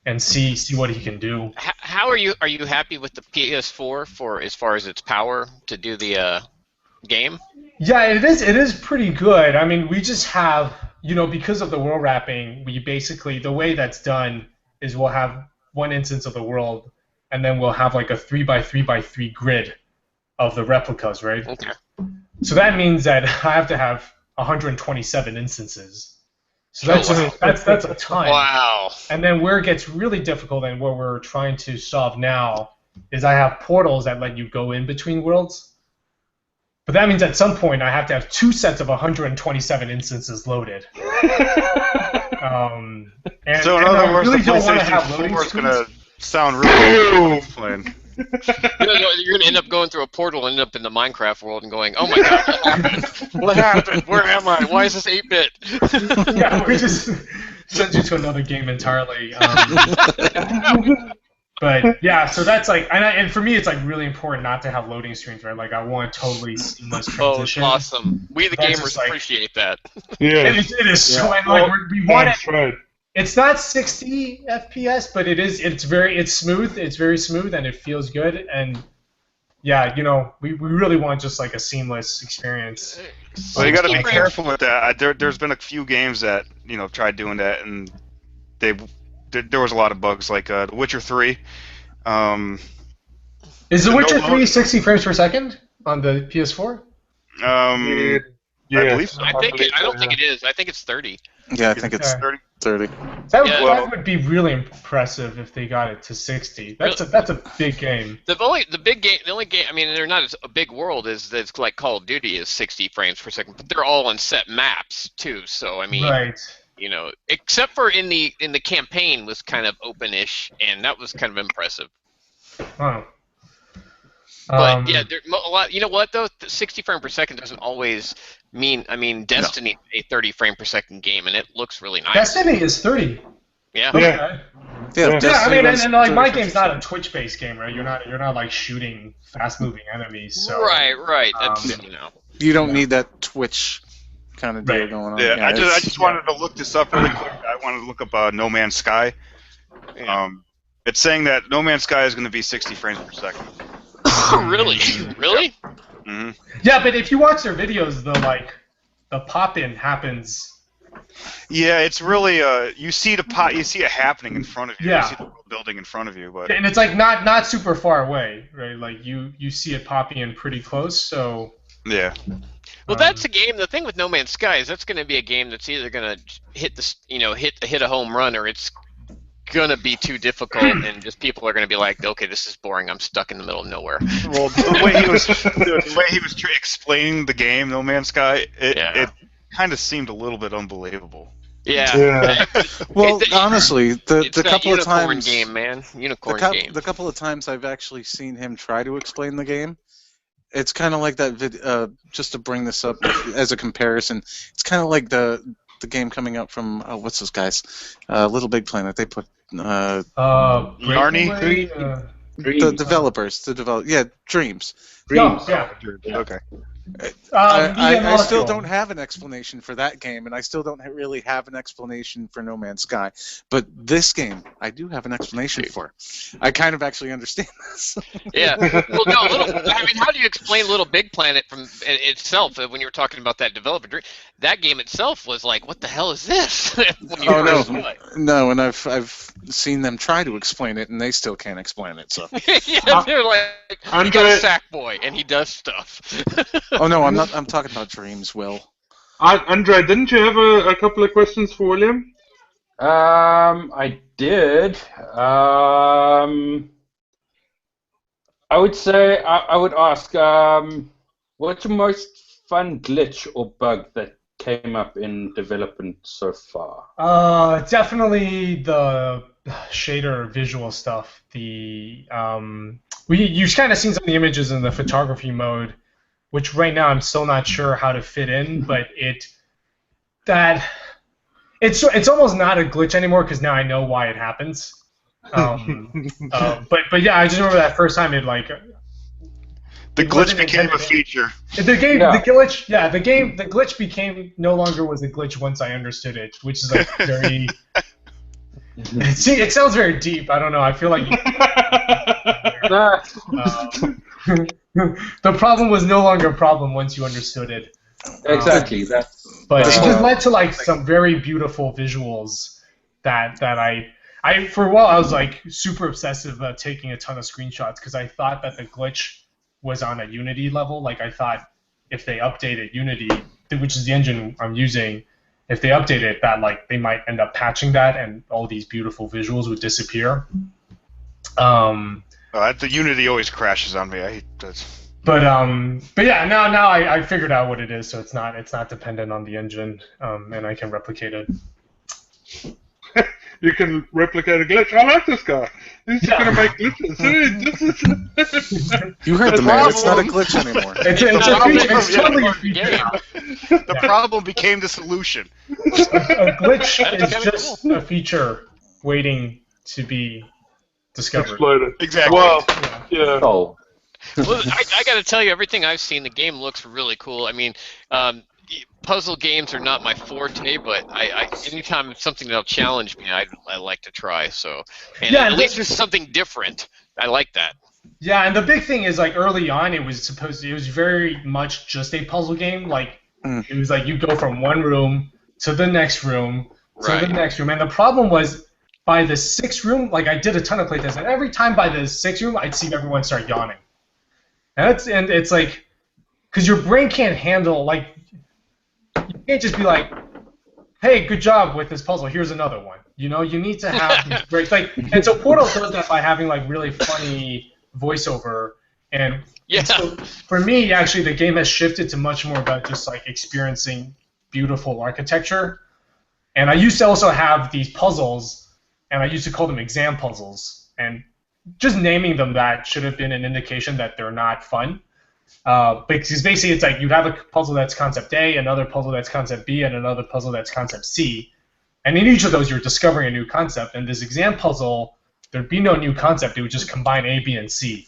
and see what he can do. How are you happy with the PS4 for as far as its power to do the game? Yeah, it is pretty good. I mean, we just have, because of the world wrapping, we basically, the way that's done is we'll have one instance of the world, and then we'll have like a 3x3x3 grid of the replicas, right? Okay. So that means that I have to have 127 instances. So that's a ton. Wow. And then where it gets really difficult and what we're trying to solve now is I have portals that let you go in between worlds. But that means at some point I have to have 2 sets of 127 instances loaded. And, So in and other I words, really the don't want to have PlayStation loading 4 is going screens. to sound really playing. You're gonna end up going through a portal, and end up in the Minecraft world, and going, "Oh my God, what happened? What happened? Where am I? Why is this 8-bit?" Yeah, we just sends you to another game entirely. But yeah, so that's like, and for me, it's like really important not to have loading screens, right? Like I want totally seamless Oh, transition. awesome! We the That's gamers just like- appreciate that. Yeah. It is so, Yeah. and like we want it. That's right. It's not 60 FPS, but it is. It's smooth. It's very smooth, and it feels good. And yeah, we really want just like a seamless experience. Well, you got to be 60 frames. careful with that. There's been a few games that tried doing that, and there was a lot of bugs, like The Witcher 3. Is The No Witcher load- 3 60 frames per second on the PS4? I believe so. I don't think it is. I think it's 30. Yeah, I think it's Okay. 30. Yeah. That would be really impressive if they got it to 60. That's a big game. The only game. I mean, they're not a big world. That's like Call of Duty is 60 frames per second, but they're all on set maps too. So I mean, Right. except for in the campaign was kind of open-ish, and that was kind of impressive. Wow. But yeah, a lot. You know what though? 60 frame per second doesn't always mean. I mean, Destiny is a 30 frame per second game, and it looks really nice. Destiny is 30. Yeah. Yeah. Okay. Yeah, Yeah, Yeah, I Destiny mean, runs and like my 30 game's not a Twitch-based game, right? You're not like shooting fast-moving enemies. So. Right. That's You don't need that Twitch kind of deal Right. going on. Yeah, I it's- just wanted to look this up really quick. I wanted to look up No Man's Sky. It's saying that No Man's Sky is going to be 60 frames per second. really. hmm Yeah, but if you watch their videos, the pop-in happens. Yeah, it's really you see it happening in front of you. Yeah. You see the world building in front of you, but And it's like not super far away, right? Like you see it popping in pretty close. So yeah. Well, that's a game. The thing with No Man's Sky is that's going to be a game that's either going to hit a home run, or it's going to be too difficult, and just people are going to be like, okay, this is boring. I'm stuck in the middle of nowhere. Well, the way he was explaining the game, No Man's Sky, it kind of seemed a little bit unbelievable. Yeah. Yeah. Well, honestly, the It's that couple of unicorn times game, man. Unicorn game. the couple of times I've actually seen him try to explain the game, it's kind of like that. Just to bring this up as a comparison, it's kind of like the game coming out from what's those guys? Little Big Planet. They put Narnie? the developers to develop. Yeah, Dreams. No, yeah. Okay. I still don't have an explanation for that game, and I still don't really have an explanation for No Man's Sky. But this game, I do have an explanation for. I kind of actually understand this. Yeah. Well, no. I mean, how do you explain Little Big Planet from itself when you were talking about that developer? That game itself was like, what the hell is this? When you first saw it. No, and I've seen them try to explain it, and they still can't explain it. So. Yeah, they're like, you got a sack boy, and he does stuff. Oh no, I'm not. I'm talking about Dreams, Will. Andre, didn't you have a couple of questions for William? I did. I would say I would ask, what's your most fun glitch or bug that came up in development so far? Definitely the shader visual stuff. You've kind of seen some of the images in the photography mode, which right now I'm still not sure how to fit in, but it's almost not a glitch anymore because now I know why it happens. But yeah, I just remember that first time the glitch became a feature. The glitch became no longer was a glitch once I understood it, which is like very. See, it sounds very deep. I don't know. I feel like the problem was no longer a problem once you understood it. Exactly. But it just led to like some very beautiful visuals that I for a while I was like super obsessive about taking a ton of screenshots because I thought that the glitch was on a Unity level. Like I thought if they updated Unity, which is the engine I'm using, if they update it, that like they might end up patching that and all these beautiful visuals would disappear. The Unity always crashes on me. I hate that. But yeah, now I figured out what it is, so it's not dependent on the engine, and I can replicate it. You can replicate a glitch. I like this guy. He's just gonna make glitches. You heard the man. It's not a glitch anymore. It's a feature. It's totally a feature. The problem became the solution. A glitch is just a feature waiting to be discovered. Exploded. Exactly. Well, yeah. Oh. Well, I got to tell you, everything I've seen, the game looks really cool. I mean, puzzle games are not my forte, but anytime it's something that'll challenge me, I like to try. So, and Yeah, at least there's something different. I like that. Yeah, and the big thing is like early on, it was very much just a puzzle game. Like it was like you go from one room to the next room to the next room, and the problem was by the sixth room, like I did a ton of playtests, and every time by the sixth room, I'd see everyone start yawning. And it's like, because your brain can't handle, like, you can't just be like, hey, good job with this puzzle, here's another one. You know, you need to have these breaks. Like, and so Portal does that by having, like, really funny voiceover. And so for me, actually, the game has shifted to much more about just, like, experiencing beautiful architecture. And I used to also have these puzzles, and I used to call them exam puzzles. And just naming them that should have been an indication that they're not fun. Because basically it's like you have a puzzle that's concept A, another puzzle that's concept B, and another puzzle that's concept C. And in each of those, you're discovering a new concept. And this exam puzzle, there'd be no new concept. It would just combine A, B, and C.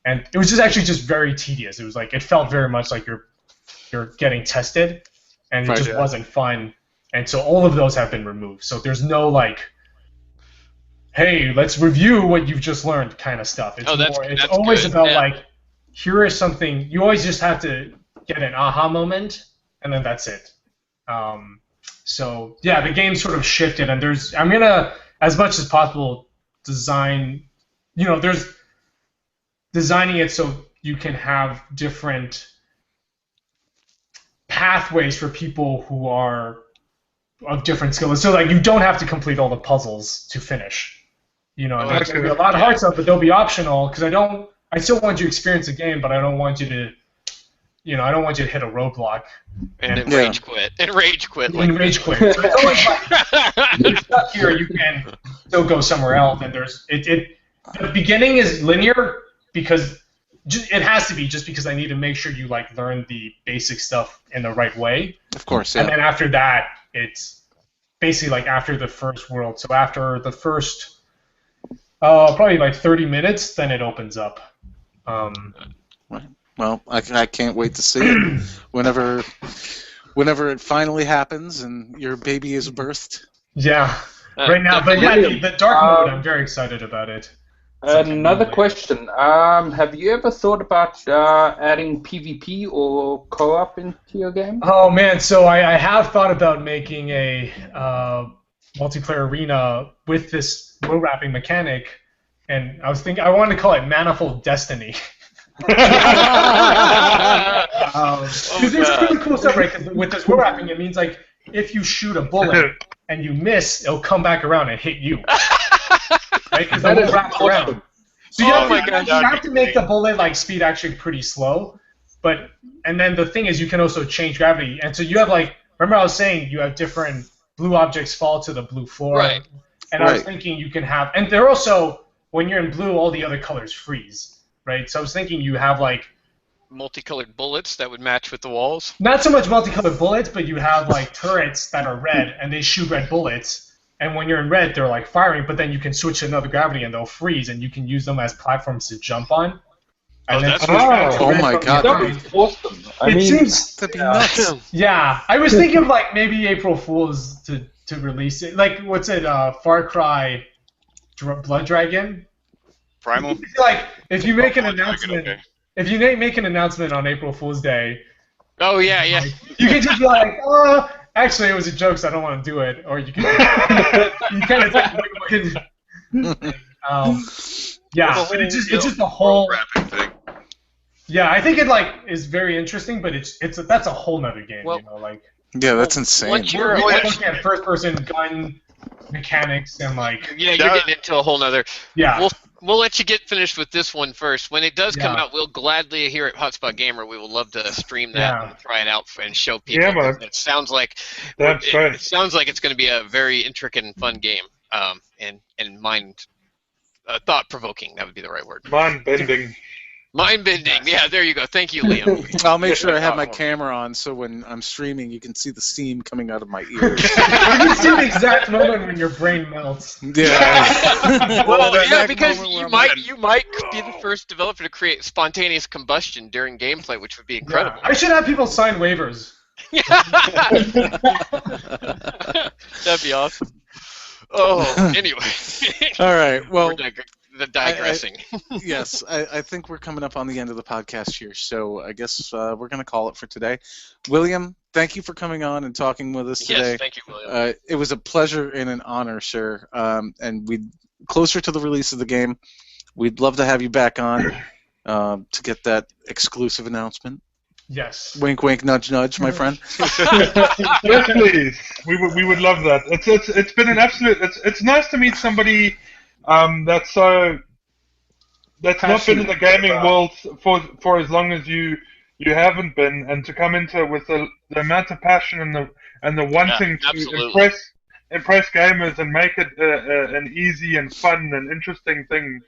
And it was just actually just very tedious. It was like, it felt very much like you're getting tested, and it just wasn't fun. And so all of those have been removed. So there's no like, hey, let's review what you've just learned kind of stuff. It's it's always good. About like, here is something, you always just have to get an aha moment, and then that's it. So yeah, the game sort of shifted, and I'm gonna, as much as possible, design, there's designing it so you can have different pathways for people who are of different skills. So like you don't have to complete all the puzzles to finish. There's going to be a lot of hard stuff, but they'll be optional because I still want you to experience the game, but I don't want you to, I don't want you to hit a roadblock. And then rage quit. And rage quit. So it's always like, you're stuck here, you can still go somewhere else. And the beginning is linear because it has to be just because I need to make sure you like learn the basic stuff in the right way. Of course, yeah. And then after that, it's basically like after the first world. So after the first probably like 30 minutes, then it opens up. Well, I can't wait to see it whenever it finally happens and your baby is birthed. Yeah, right now. But yeah, the dark mode, I'm very excited about it. Another question. Have you ever thought about adding PvP or co-op into your game? Oh, man. So I have thought about making a multiplayer arena with this row wrapping mechanic, and I wanted to call it Manifold Destiny. Because there's really cool stuff, right? Because with this row wrapping, it means like if you shoot a bullet and you miss, it'll come back around and hit you. Right? Because the whole wraps around. So you have to make the bullet like speed actually pretty slow, and then the thing is you can also change gravity, and so you have like, remember I was saying you have different blue objects fall to the blue floor, right? And I was thinking you can have, and they're also, when you're in blue, all the other colors freeze, right? So I was thinking you have like multicolored bullets that would match with the walls. Not so much multicolored bullets, but you have like turrets that are red and they shoot red bullets. And when you're in red, they're like firing, but then you can switch to another gravity and they'll freeze, and you can use them as platforms to jump on. And oh my god. That would be awesome. It seems to be nuts. Yeah. I was thinking of like maybe April Fool's to release it. Like, what's it, Far Cry Blood Dragon? Primal? Like, if you make an announcement, if you make an announcement on April Fool's Day. Oh, yeah. You can just be like, actually, it was a joke, so I don't want to do it. Or you can, you kind of yeah, but it's just the whole wrapping thing. Yeah, I think it like is very interesting, but that's a whole nother game. Well, yeah, that's insane. We're looking at first-person gun mechanics and like. Yeah, you're getting into a whole nother. Yeah. We'll let you get finished with this one first. When it does come Yeah. out, we'll gladly here at Hotspot Gamer. We will love to stream that Yeah. and try it out and show people. Yeah, man. It sounds like That's it right. sounds like it's going to be a very intricate and fun game. And mind thought provoking. That would be the right word. Mind bending. Mind bending. Yeah, there you go. Thank you, Liam. I'll make sure I have my camera on so when I'm streaming, you can see the steam coming out of my ears. You can see the exact moment when your brain melts. Yeah. Well, that yeah, exact because moment where you I'm might like, be the first developer to create spontaneous combustion during gameplay, which would be incredible. Yeah. I should have people sign waivers. That'd be awesome. Oh, anyway. All right. Well, We're digressing. yes, I think we're coming up on the end of the podcast here, so I guess we're going to call it for today. William, thank you for coming on and talking with us today. Yes, thank you, William. It was a pleasure and an honor, sir. And closer to the release of the game, we'd love to have you back on to get that exclusive announcement. Yes. Wink, wink, nudge, nudge, my friend. Yes, please. We would love that. It's been an absolute. It's nice to meet somebody that's not been in the gaming world for as long as you haven't been, and to come into it with the amount of passion and the wanting to impress gamers and make it an easy and fun and interesting thing.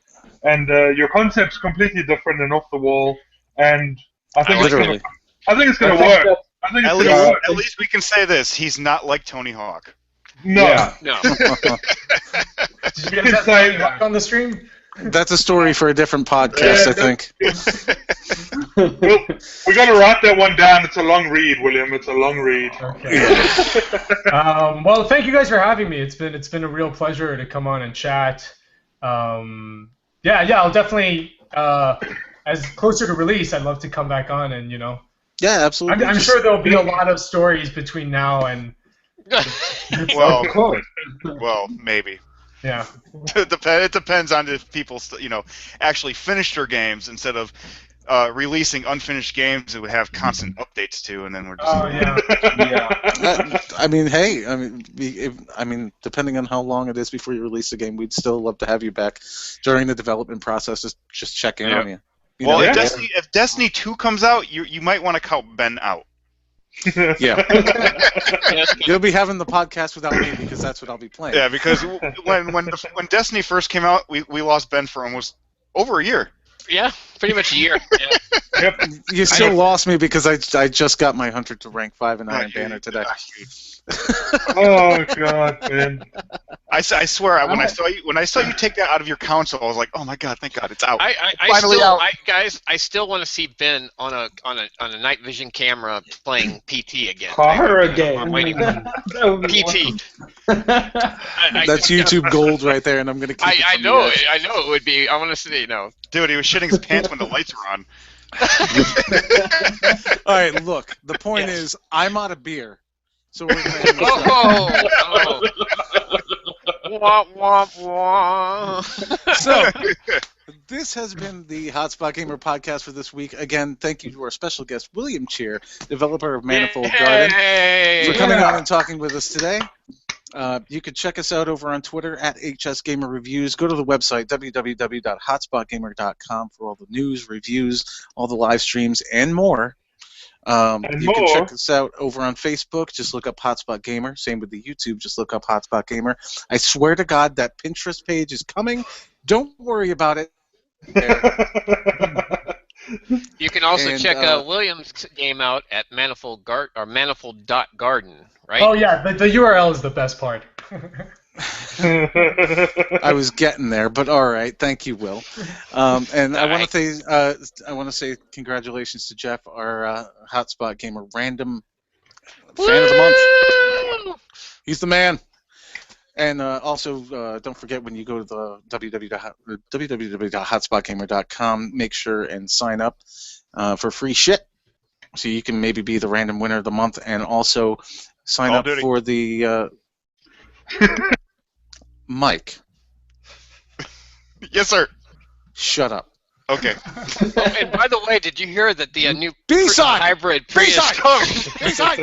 And your concept's completely different and off the wall. And I think it's gonna work. I think it's gonna work. At least we can say this: he's not like Tony Hawk. No. Yeah. No. Did you guys have Tony Hawk on the stream? That's a story for a different podcast, I think. We got to write that one down. It's a long read, William. It's a long read. Okay. Well, thank you guys for having me. It's been a real pleasure to come on and chat. I'll definitely as closer to release, I'd love to come back on and Yeah, absolutely. I'm sure there'll be a lot of stories between now and. Well, maybe. Yeah. It depends on if people, actually finish their games instead of releasing unfinished games that would have constant updates to, and then we're just. Oh yeah. I mean, depending on how long it is before you release the game, we'd still love to have you back during the development process. Just check in on you. If Destiny 2 comes out, you might want to count Ben out. Yeah. You'll be having the podcast without me because that's what I'll be playing. Yeah, because when Destiny first came out, we lost Ben for almost over a year. Yeah, pretty much a year. Yeah. Yep. You still lost me because I just got my Hunter to rank 5 in Iron Banner today. Oh God, man! I swear, when I saw you take that out of your console, I was like, oh my God, thank God, it's out. Finally out. I still want to see Ben on a night vision camera playing PT again. Horror game. I'm waiting for PT. That's YouTube gold right there, and I'm gonna keep it I from know you guys. I know it would be. I want to see. Dude, he was shitting his pants when the lights were on. All right, look. The point is, I'm out of beer, so we're gonna end this Oh. Wah, wah, wah. So, this has been the Hotspot Gamer podcast for this week. Again, thank you to our special guest, William Chyr, developer of Manifold Garden, for coming on and talking with us today. You can check us out over on Twitter at HSGamerReviews. Go to the website, www.hotspotgamer.com, for all the news, reviews, all the live streams, and more. You can check us out over on Facebook. Just look up Hotspot Gamer. Same with the YouTube. Just look up Hotspot Gamer. I swear to God, that Pinterest page is coming. Don't worry about it. You can also check William's game out at manifold.garden, right? Oh yeah, the URL is the best part. I was getting there, but all right. Thank you, Will. And I want to say congratulations to Jeff, our Hotspot Gamer random fan of the month. He's the man. And also, don't forget when you go to the www.hotspotgamer.com, make sure and sign up for free shit, so you can maybe be the random winner of the month, and also sign up for the Mike. Yes, sir. Shut up. Okay. Oh, and by the way, did you hear that the new B-side! hybrid Prius B-side! comes? B-side!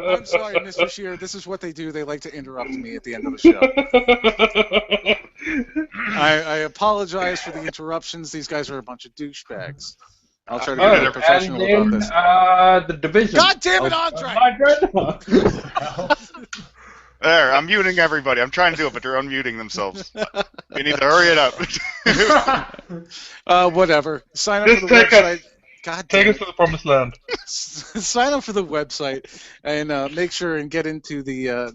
I'm sorry, Mr. Chyr. This is what they do. They like to interrupt me at the end of the show. I apologize for the interruptions. These guys are a bunch of douchebags. I'll try to be more professional and then, about this. the division. God damn it, Andre! There, I'm muting everybody. I'm trying to do it, but they're unmuting themselves. We need to hurry it up. Whatever. Sign up Just for the take website. us. God Take damn us it. to the promised land. Sign up for the website and make sure and get into the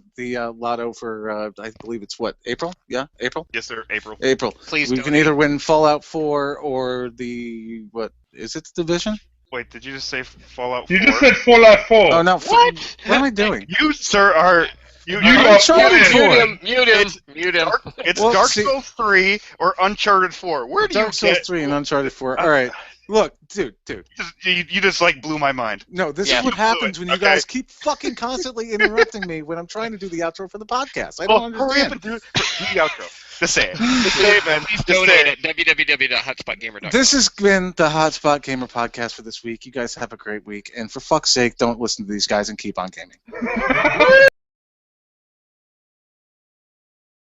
lotto for I believe it's what, April? Yeah, April. Yes, sir. April. April. Please We donate. can either win Fallout 4 or the what is it? The Division? Wait, did you just say Fallout 4? You just said Fallout 4. Oh no! What? What am I doing? You, sir, are... You are are Uncharted brilliant. 4. Mute him. It's Well, Dark see- Souls 3 or Uncharted 4. Where do Dark you Souls get... 3 and Uncharted 4. All right, look, dude. You just like blew my mind. No, this Yeah. is what You blew happens it, when you okay? guys keep fucking constantly interrupting me when I'm trying to do the outro for the podcast. I don't Hurry up understand. and do the outro. Just say it. Just say it, man. Please Just say donate it. at www.hotspotgamer.com. This has been the Hotspot Gamer podcast for this week. You guys have a great week, and for fuck's sake, don't listen to these guys and keep on gaming.